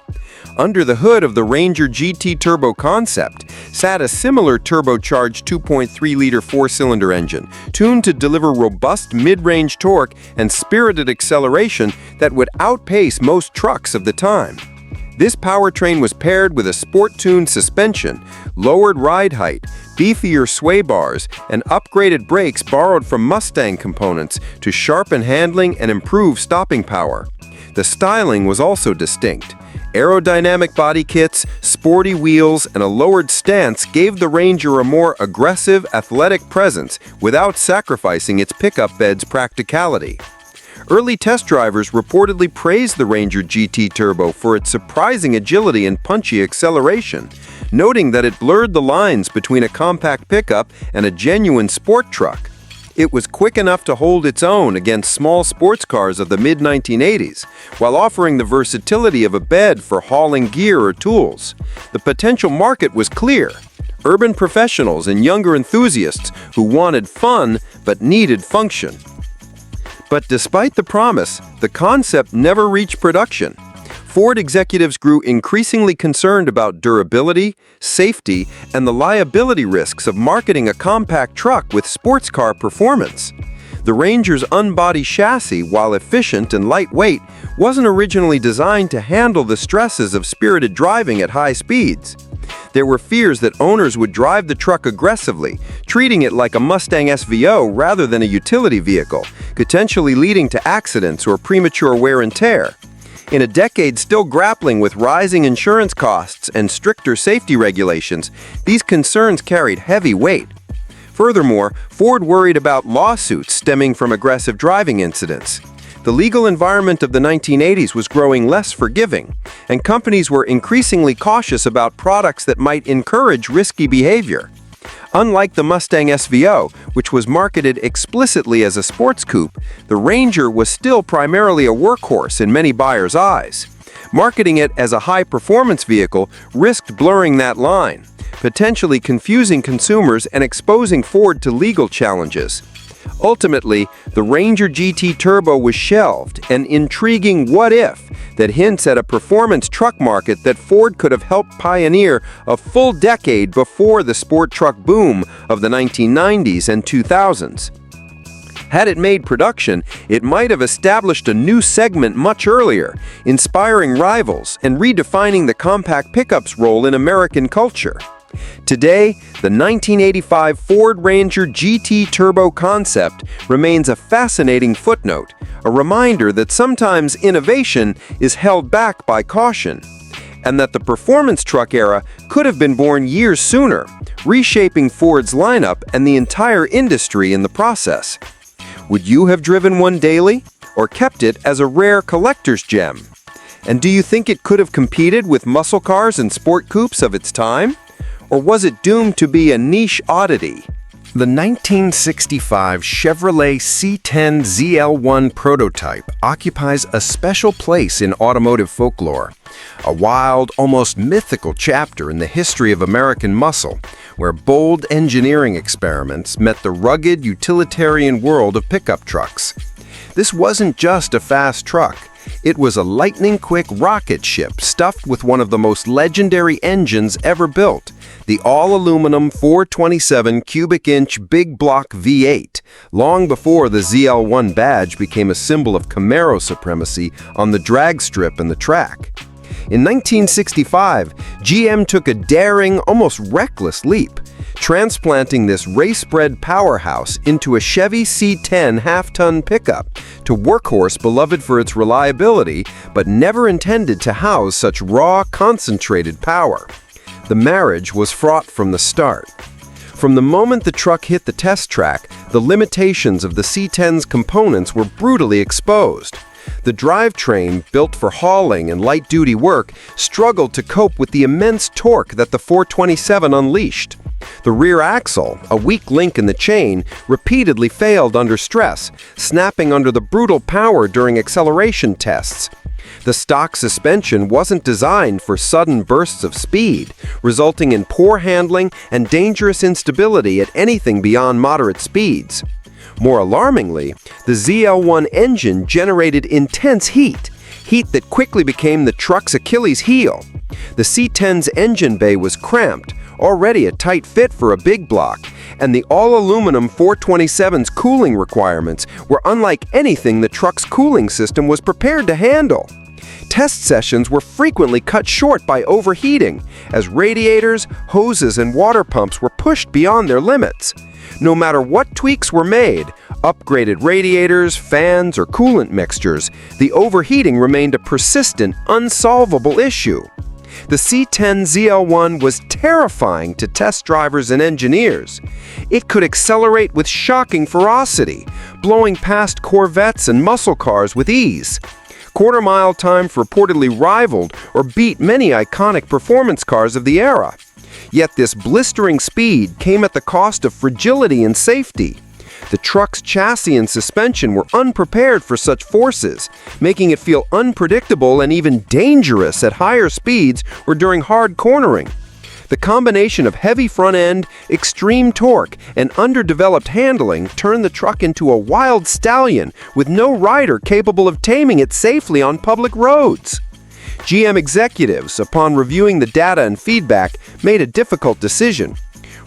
Speaker 2: Under the hood of the Ranger GT Turbo concept sat a similar turbocharged 2.3-liter four-cylinder engine, tuned to deliver robust mid-range torque and spirited acceleration that would outpace most trucks of the time. This powertrain was paired with a sport-tuned suspension, lowered ride height, beefier sway bars, and upgraded brakes borrowed from Mustang components to sharpen handling and improve stopping power. The styling was also distinct. Aerodynamic body kits, sporty wheels, and a lowered stance gave the Ranger a more aggressive, athletic presence without sacrificing its pickup bed's practicality. Early test drivers reportedly praised the Ranger GT Turbo for its surprising agility and punchy acceleration, noting that it blurred the lines between a compact pickup and a genuine sport truck. It was quick enough to hold its own against small sports cars of the mid-1980s, while offering the versatility of a bed for hauling gear or tools. The potential market was clear: urban professionals and younger enthusiasts who wanted fun but needed function. But despite the promise, the concept never reached production. Ford executives grew increasingly concerned about durability, safety, and the liability risks of marketing a compact truck with sports car performance. The Ranger's unbody chassis, while efficient and lightweight, wasn't originally designed to handle the stresses of spirited driving at high speeds. There were fears that owners would drive the truck aggressively, treating it like a Mustang SVO rather than a utility vehicle, potentially leading to accidents or premature wear and tear. In a decade still grappling with rising insurance costs and stricter safety regulations, these concerns carried heavy weight. Furthermore, Ford worried about lawsuits stemming from aggressive driving incidents. The legal environment of the 1980s was growing less forgiving, and companies were increasingly cautious about products that might encourage risky behavior. Unlike the Mustang SVO, which was marketed explicitly as a sports coupe, the Ranger was still primarily a workhorse in many buyers' eyes. Marketing it as a high-performance vehicle risked blurring that line, potentially confusing consumers and exposing Ford to legal challenges. Ultimately, the Ranger GT Turbo was shelved, an intriguing what-if that hints at a performance truck market that Ford could have helped pioneer a full decade before the sport truck boom of the 1990s and 2000s. Had it made production, it might have established a new segment much earlier, inspiring rivals and redefining the compact pickup's role in American culture. Today, the 1985 Ford Ranger GT Turbo concept remains a fascinating footnote, a reminder that sometimes innovation is held back by caution, and that the performance truck era could have been born years sooner, reshaping Ford's lineup and the entire industry in the process. Would you have driven one daily, or kept it as a rare collector's gem? And do you think it could have competed with muscle cars and sport coupes of its time? Or was it doomed to be a niche oddity? The 1965 Chevrolet C10 ZL1 prototype occupies a special place in automotive folklore, a wild, almost mythical chapter in the history of American muscle, where bold engineering experiments met the rugged, utilitarian world of pickup trucks. This wasn't just a fast truck. It was a lightning-quick rocket ship stuffed with one of the most legendary engines ever built, the all-aluminum 427 cubic-inch big block V8, long before the ZL1 badge became a symbol of Camaro supremacy on the drag strip and the track. In 1965, GM took a daring, almost reckless leap, transplanting this race-bred powerhouse into a Chevy C10 half-ton pickup, to workhorse beloved for its reliability, but never intended to house such raw, concentrated power. The marriage was fraught from the start. From the moment the truck hit the test track, the limitations of the C-10's components were brutally exposed. The drivetrain, built for hauling and light-duty work, struggled to cope with the immense torque that the 427 unleashed. The rear axle, a weak link in the chain, repeatedly failed under stress, snapping under the brutal power during acceleration tests. The stock suspension wasn't designed for sudden bursts of speed, resulting in poor handling and dangerous instability at anything beyond moderate speeds. More alarmingly, the ZL1 engine generated intense heat that quickly became the truck's Achilles heel. The C-10's engine bay was cramped, already a tight fit for a big block, and the all-aluminum 427's cooling requirements were unlike anything the truck's cooling system was prepared to handle. Test sessions were frequently cut short by overheating, as radiators, hoses, and water pumps were pushed beyond their limits. No matter what tweaks were made, upgraded radiators, fans, or coolant mixtures, the overheating remained a persistent, unsolvable issue. The C-10 ZL1 was terrifying to test drivers and engineers. It could accelerate with shocking ferocity, blowing past Corvettes and muscle cars with ease. Quarter-mile times reportedly rivaled or beat many iconic performance cars of the era. Yet this blistering speed came at the cost of fragility and safety. The truck's chassis and suspension were unprepared for such forces, making it feel unpredictable and even dangerous at higher speeds or during hard cornering. The combination of heavy front end, extreme torque, and underdeveloped handling turned the truck into a wild stallion with no rider capable of taming it safely on public roads. GM executives, upon reviewing the data and feedback, made a difficult decision.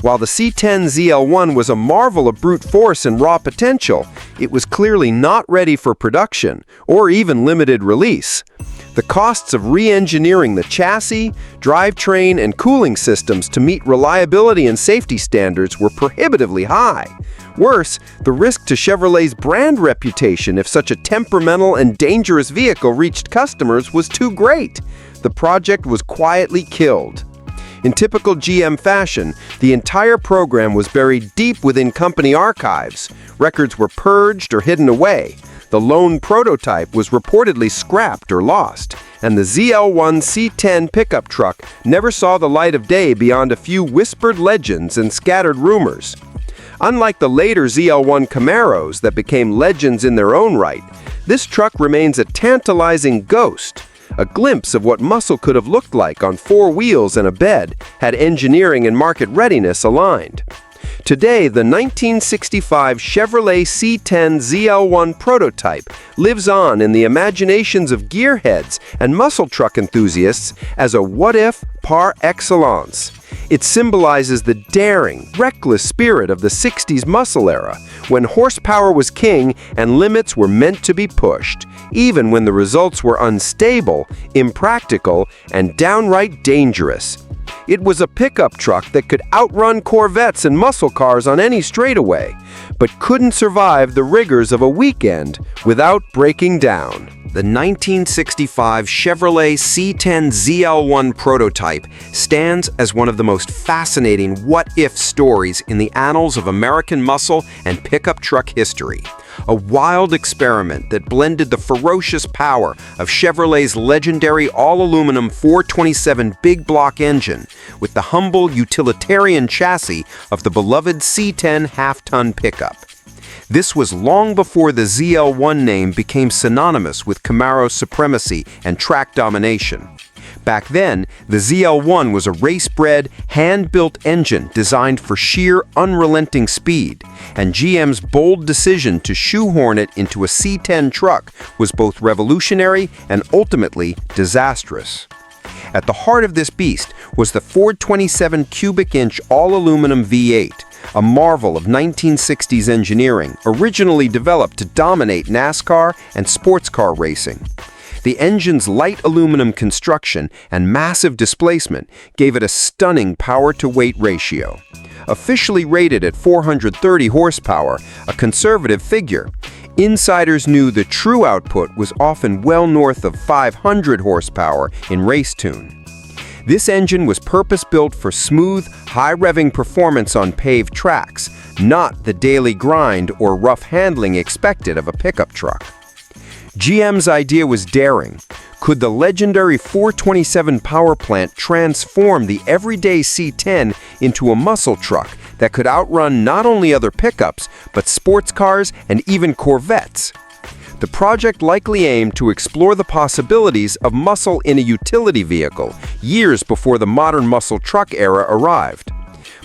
Speaker 2: While the C-10 ZL1 was a marvel of brute force and raw potential, it was clearly not ready for production or even limited release. The costs of re-engineering the chassis, drivetrain, and cooling systems to meet reliability and safety standards were prohibitively high. Worse, the risk to Chevrolet's brand reputation if such a temperamental and dangerous vehicle reached customers was too great. The project was quietly killed. In typical GM fashion, the entire program was buried deep within company archives. Records were purged or hidden away. The lone prototype was reportedly scrapped or lost, and the ZL1 C-10 pickup truck never saw the light of day beyond a few whispered legends and scattered rumors. Unlike the later ZL1 Camaros that became legends in their own right, this truck remains a tantalizing ghost, a glimpse of what muscle could have looked like on four wheels and a bed had engineering and market readiness aligned. Today, the 1965 Chevrolet C-10 ZL1 prototype lives on in the imaginations of gearheads and muscle truck enthusiasts as a what-if par excellence. It symbolizes the daring, reckless spirit of the 60s muscle era, when horsepower was king and limits were meant to be pushed, even when the results were unstable, impractical, and downright dangerous. It was a pickup truck that could outrun Corvettes and muscle cars on any straightaway, but couldn't survive the rigors of a weekend without breaking down. The 1965 Chevrolet C-10 ZL1 prototype stands as one of the most fascinating what-if stories in the annals of American muscle and pickup truck history. A wild experiment that blended the ferocious power of Chevrolet's legendary all-aluminum 427 big block engine with the humble utilitarian chassis of the beloved C-10 half-ton pickup. This was long before the ZL1 name became synonymous with Camaro supremacy and track domination. Back then, the ZL1 was a race-bred, hand-built engine designed for sheer, unrelenting speed, and GM's bold decision to shoehorn it into a C-10 truck was both revolutionary and ultimately disastrous. At the heart of this beast was the 427 cubic inch all-aluminum V8, a marvel of 1960s engineering, originally developed to dominate NASCAR and sports car racing. The engine's light aluminum construction and massive displacement gave it a stunning power-to-weight ratio. Officially rated at 430 horsepower, a conservative figure, insiders knew the true output was often well north of 500 horsepower in race tune. This engine was purpose-built for smooth, high-revving performance on paved tracks, not the daily grind or rough handling expected of a pickup truck. GM's idea was daring. Could the legendary 427 power plant transform the everyday C10 into a muscle truck that could outrun not only other pickups, but sports cars and even Corvettes? The project likely aimed to explore the possibilities of muscle in a utility vehicle years before the modern muscle truck era arrived.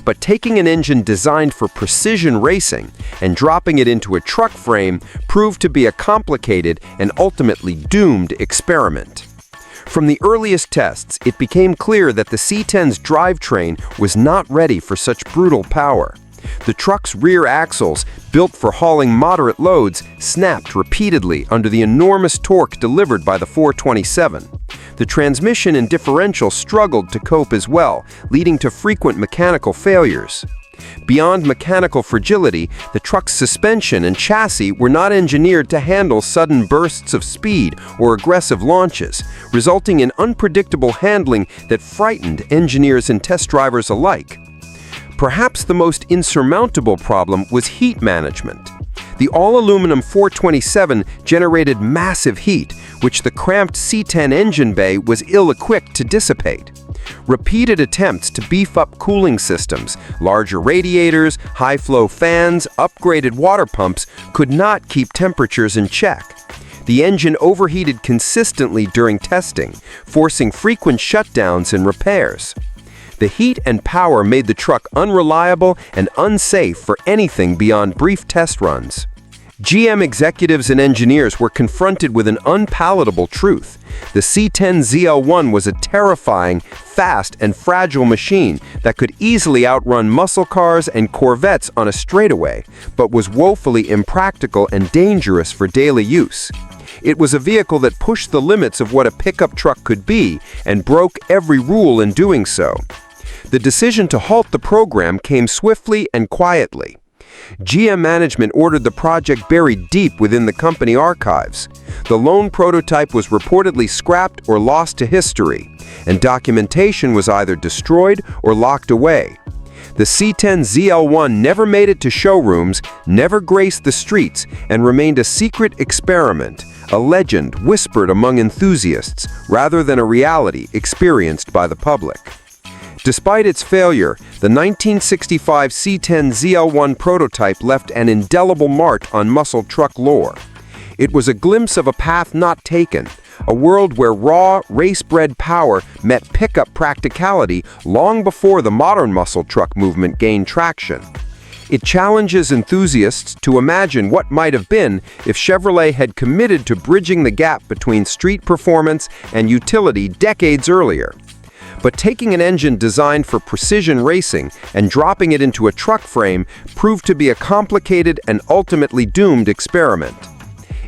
Speaker 2: But taking an engine designed for precision racing and dropping it into a truck frame proved to be a complicated and ultimately doomed experiment. From the earliest tests, it became clear that the C10's drivetrain was not ready for such brutal power. The truck's rear axles, built for hauling moderate loads, snapped repeatedly under the enormous torque delivered by the 427. The transmission and differential struggled to cope as well, leading to frequent mechanical failures. Beyond mechanical fragility, the truck's suspension and chassis were not engineered to handle sudden bursts of speed or aggressive launches, resulting in unpredictable handling that frightened engineers and test drivers alike. Perhaps the most insurmountable problem was heat management. The all-aluminum 427 generated massive heat, which the cramped C10 engine bay was ill-equipped to dissipate. Repeated attempts to beef up cooling systems, larger radiators, high-flow fans, upgraded water pumps could not keep temperatures in check. The engine overheated consistently during testing, forcing frequent shutdowns and repairs. The heat and power made the truck unreliable and unsafe for anything beyond brief test runs. GM executives and engineers were confronted with an unpalatable truth. The C10 ZL1 was a terrifying, fast, and fragile machine that could easily outrun muscle cars and Corvettes on a straightaway, but was woefully impractical and dangerous for daily use. It was a vehicle that pushed the limits of what a pickup truck could be and broke every rule in doing so. The decision to halt the program came swiftly and quietly. GM management ordered the project buried deep within the company archives. The lone prototype was reportedly scrapped or lost to history, and documentation was either destroyed or locked away. The C10 ZL1 never made it to showrooms, never graced the streets, and remained a secret experiment, a legend whispered among enthusiasts rather than a reality experienced by the public. Despite its failure, the 1965 C10 ZL1 prototype left an indelible mark on muscle truck lore. It was a glimpse of a path not taken, a world where raw, race-bred power met pickup practicality long before the modern muscle truck movement gained traction. It challenges enthusiasts to imagine what might have been if Chevrolet had committed to bridging the gap between street performance and utility decades earlier. But taking an engine designed for precision racing and dropping it into a truck frame proved to be a complicated and ultimately doomed experiment.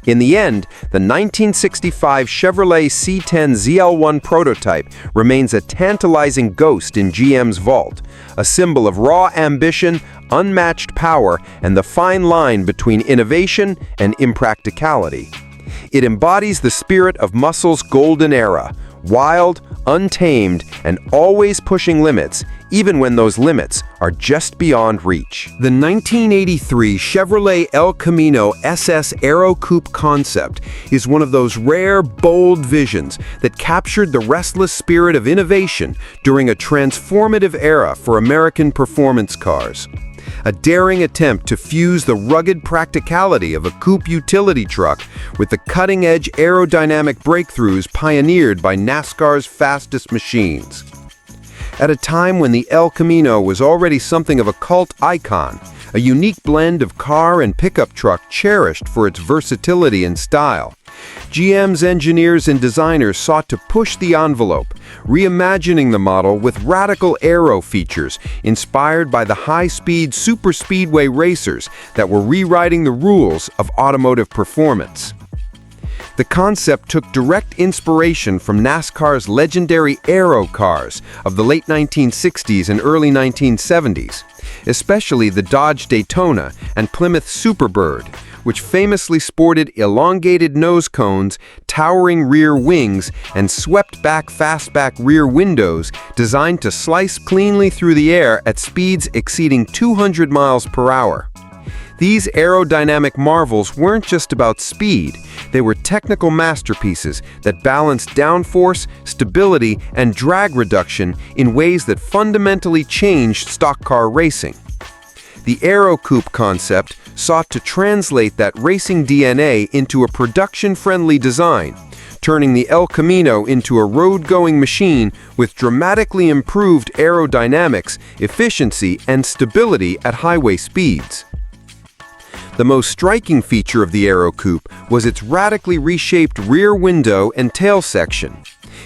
Speaker 2: In the end, the 1965 Chevrolet C10 ZL1 prototype remains a tantalizing ghost in GM's vault, a symbol of raw ambition, unmatched power, and the fine line between innovation and impracticality. It embodies the spirit of muscle's golden era, wild, untamed, and always pushing limits, even when those limits are just beyond reach. The 1983 Chevrolet El Camino SS Aero Coupe concept is one of those rare, bold visions that captured the restless spirit of innovation during a transformative era for American performance cars. A daring attempt to fuse the rugged practicality of a coupe utility truck with the cutting-edge aerodynamic breakthroughs pioneered by NASCAR's fastest machines. At a time when the El Camino was already something of a cult icon, a unique blend of car and pickup truck cherished for its versatility and style, GM's engineers and designers sought to push the envelope, reimagining the model with radical aero features inspired by the high-speed superspeedway racers that were rewriting the rules of automotive performance. The concept took direct inspiration from NASCAR's legendary aero cars of the late 1960s and early 1970s, especially the Dodge Daytona and Plymouth Superbird, which famously sported elongated nose cones, towering rear wings, and swept-back fastback rear windows designed to slice cleanly through the air at speeds exceeding 200 miles per hour. These aerodynamic marvels weren't just about speed, they were technical masterpieces that balanced downforce, stability, and drag reduction in ways that fundamentally changed stock car racing. The Aero Coupe concept sought to translate that racing DNA into a production-friendly design, turning the El Camino into a road-going machine with dramatically improved aerodynamics, efficiency, and stability at highway speeds. The most striking feature of the Aero Coupe was its radically reshaped rear window and tail section.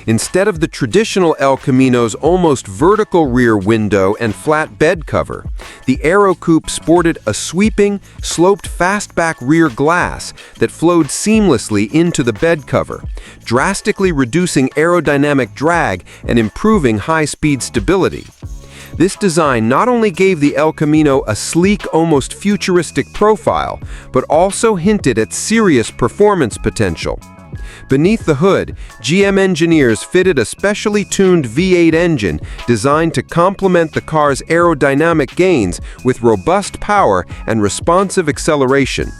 Speaker 2: Instead of the traditional El Camino's almost vertical rear window and flat bed cover, the Aero Coupe sported a sweeping, sloped fastback rear glass that flowed seamlessly into the bed cover, drastically reducing aerodynamic drag and improving high-speed stability. This design not only gave the El Camino a sleek, almost futuristic profile, but also hinted at serious performance potential. Beneath the hood, GM engineers fitted a specially tuned V8 engine designed to complement the car's aerodynamic gains with robust power and responsive acceleration,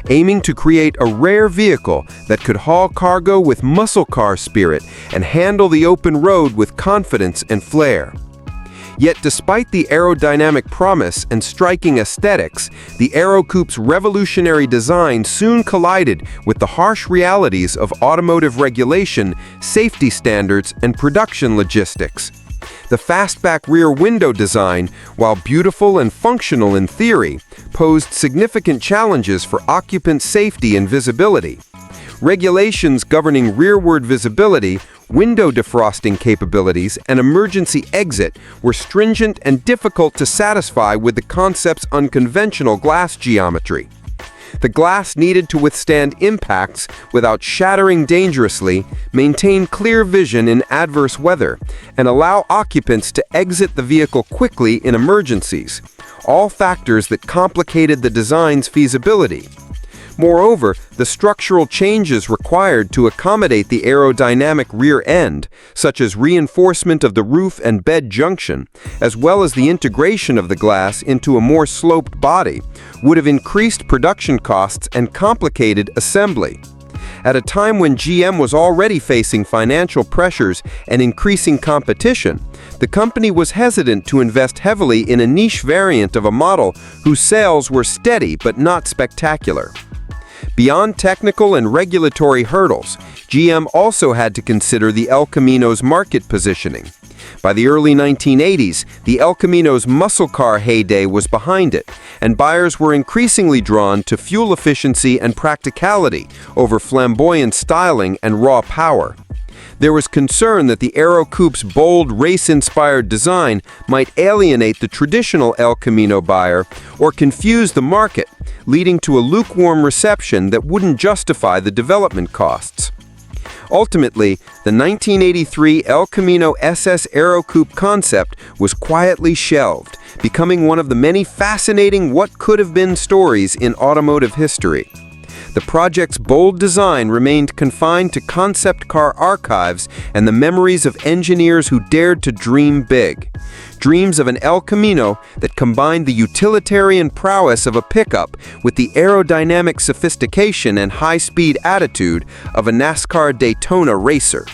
Speaker 2: aiming to create a rare vehicle that could haul cargo with muscle car spirit and handle the open road with confidence and flair. Yet despite the aerodynamic promise and striking aesthetics, the Aero Coupe's revolutionary design soon collided with the harsh realities of automotive regulation, safety standards, and production logistics. The fastback rear window design, while beautiful and functional in theory, posed significant challenges for occupant safety and visibility. Regulations governing rearward visibility, window defrosting capabilities, and emergency exit were stringent and difficult to satisfy with the concept's unconventional glass geometry. The glass needed to withstand impacts without shattering dangerously, maintain clear vision in adverse weather, and allow occupants to exit the vehicle quickly in emergencies, all factors that complicated the design's feasibility. Moreover, the structural changes required to accommodate the aerodynamic rear end, such as reinforcement of the roof and bed junction, as well as the integration of the glass into a more sloped body, would have increased production costs and complicated assembly. At a time when GM was already facing financial pressures and increasing competition, the company was hesitant to invest heavily in a niche variant of a model whose sales were steady but not spectacular. Beyond technical and regulatory hurdles, GM also had to consider the El Camino's market positioning. By the early 1980s, the El Camino's muscle car heyday was behind it, and buyers were increasingly drawn to fuel efficiency and practicality over flamboyant styling and raw power. There was concern that the Aero Coupe's bold, race-inspired design might alienate the traditional El Camino buyer or confuse the market, leading to a lukewarm reception that wouldn't justify the development costs. Ultimately, the 1983 El Camino SS Aero Coupe concept was quietly shelved, becoming one of the many fascinating what-could-have-been stories in automotive history. The project's bold design remained confined to concept car archives and the memories of engineers who dared to dream big. Dreams of an El Camino that combined the utilitarian prowess of a pickup with the aerodynamic sophistication and high-speed attitude of a NASCAR Daytona racer.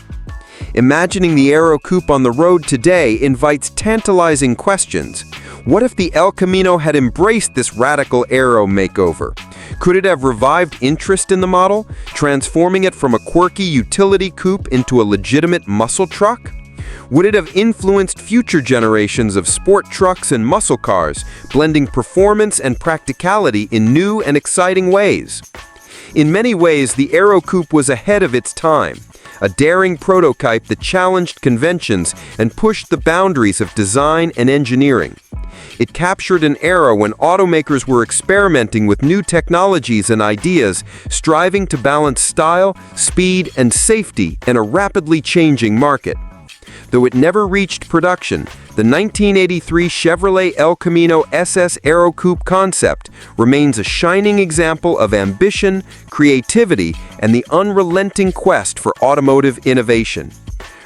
Speaker 2: Imagining the Aero Coupe on the road today invites tantalizing questions. What if the El Camino had embraced this radical aero makeover? Could it have revived interest in the model, transforming it from a quirky utility coupe into a legitimate muscle truck? Would it have influenced future generations of sport trucks and muscle cars, blending performance and practicality in new and exciting ways? In many ways, the Aero Coupe was ahead of its time, a daring prototype that challenged conventions and pushed the boundaries of design and engineering. It captured an era when automakers were experimenting with new technologies and ideas, striving to balance style, speed, and safety in a rapidly changing market. Though it never reached production, the 1983 Chevrolet El Camino SS Aero Coupe concept remains a shining example of ambition, creativity, and the unrelenting quest for automotive innovation.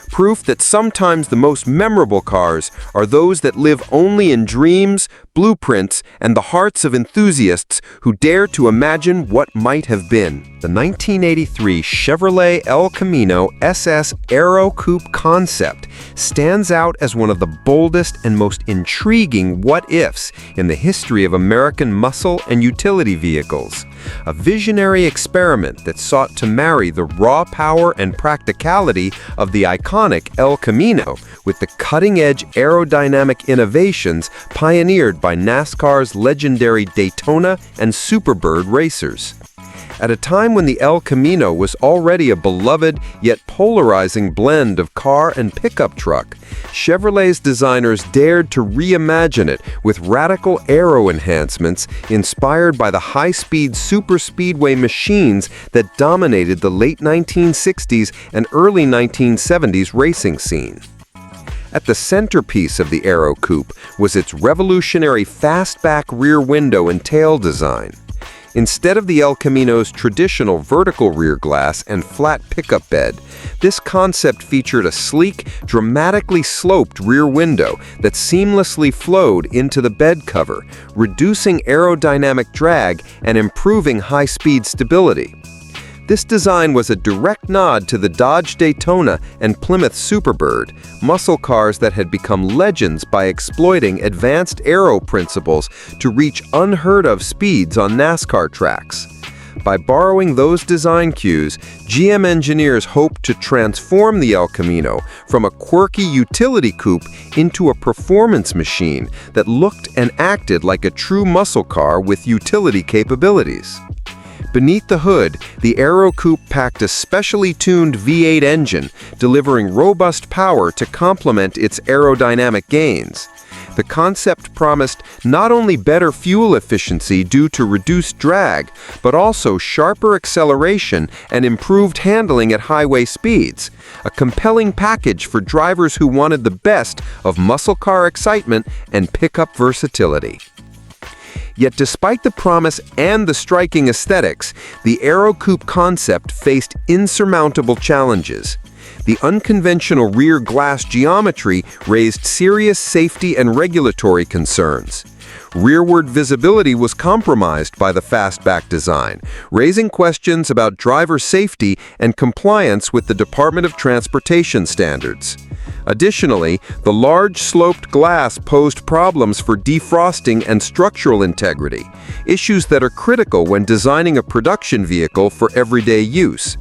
Speaker 2: Proof that sometimes the most memorable cars are those that live only in dreams, blueprints, and the hearts of enthusiasts who dare to imagine what might have been. The 1983 Chevrolet El Camino SS Aero Coupe concept stands out as one of the boldest and most intriguing what-ifs in the history of American muscle and utility vehicles. A visionary experiment that sought to marry the raw power and practicality of the iconic El Camino with the cutting-edge aerodynamic innovations pioneered by NASCAR's legendary Daytona and Superbird racers. At a time when the El Camino was already a beloved yet polarizing blend of car and pickup truck, Chevrolet's designers dared to reimagine it with radical aero enhancements inspired by the high-speed superspeedway machines that dominated the late 1960s and early 1970s racing scene. At the centerpiece of the Aero Coupe was its revolutionary fastback rear window and tail design. Instead of the El Camino's traditional vertical rear glass and flat pickup bed, this concept featured a sleek, dramatically sloped rear window that seamlessly flowed into the bed cover, reducing aerodynamic drag and improving high-speed stability. This design was a direct nod to the Dodge Daytona and Plymouth Superbird, muscle cars that had become legends by exploiting advanced aero principles to reach unheard-of speeds on NASCAR tracks. By borrowing those design cues, GM engineers hoped to transform the El Camino from a quirky utility coupe into a performance machine that looked and acted like a true muscle car with utility capabilities. Beneath the hood, the Aero Coupe packed a specially tuned V8 engine, delivering robust power to complement its aerodynamic gains. The concept promised not only better fuel efficiency due to reduced drag, but also sharper acceleration and improved handling at highway speeds, a compelling package for drivers who wanted the best of muscle car excitement and pickup versatility. Yet despite the promise and the striking aesthetics, the Aero Coupe concept faced insurmountable challenges. The unconventional rear glass geometry raised serious safety and regulatory concerns. Rearward visibility was compromised by the fastback design, raising questions about driver safety and compliance with the Department of Transportation standards. Additionally, the large sloped glass posed problems for defrosting and structural integrity, issues that are critical when designing a production vehicle for everyday use.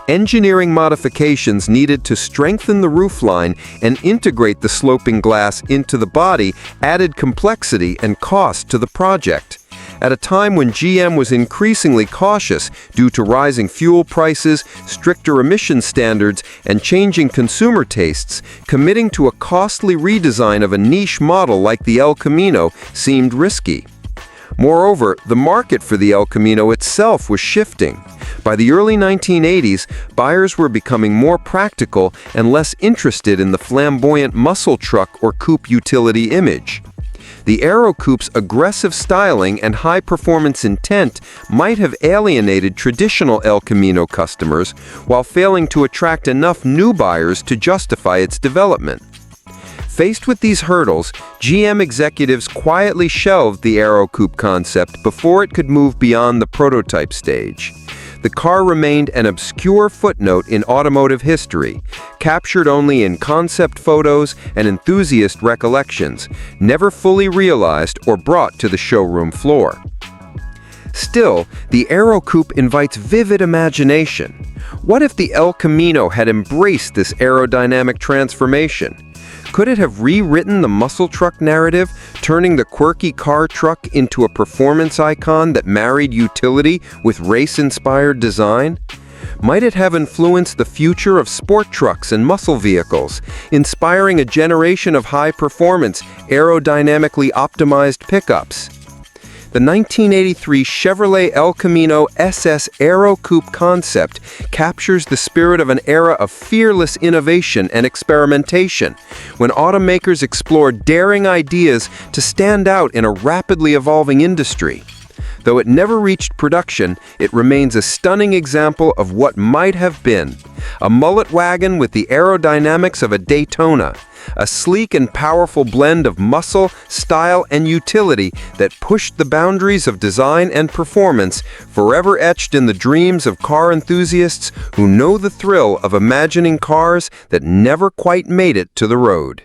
Speaker 2: Engineering modifications needed to strengthen the roofline and integrate the sloping glass into the body added complexity and cost to the project. At a time when GM was increasingly cautious due to rising fuel prices, stricter emission standards, and changing consumer tastes, committing to a costly redesign of a niche model like the El Camino seemed risky. Moreover, the market for the El Camino itself was shifting. By the early 1980s, buyers were becoming more practical and less interested in the flamboyant muscle truck or coupe utility image. The Aero Coupe's aggressive styling and high-performance intent might have alienated traditional El Camino customers while failing to attract enough new buyers to justify its development. Faced with these hurdles, GM executives quietly shelved the Aero Coupe concept before it could move beyond the prototype stage. The car remained an obscure footnote in automotive history, captured only in concept photos and enthusiast recollections, never fully realized or brought to the showroom floor. Still, the Aero Coupe invites vivid imagination. What if the El Camino had embraced this aerodynamic transformation? Could it have rewritten the muscle truck narrative, turning the quirky car truck into a performance icon that married utility with race-inspired design? Might it have influenced the future of sport trucks and muscle vehicles, inspiring a generation of high-performance, aerodynamically optimized pickups? The 1983 Chevrolet El Camino SS Aero Coupe concept captures the spirit of an era of fearless innovation and experimentation, when automakers explored daring ideas to stand out in a rapidly evolving industry. Though it never reached production, it remains a stunning example of what might have been. A mullet wagon with the aerodynamics of a Daytona, a sleek and powerful blend of muscle, style, and utility that pushed the boundaries of design and performance, forever etched in the dreams of car enthusiasts who know the thrill of imagining cars that never quite made it to the road.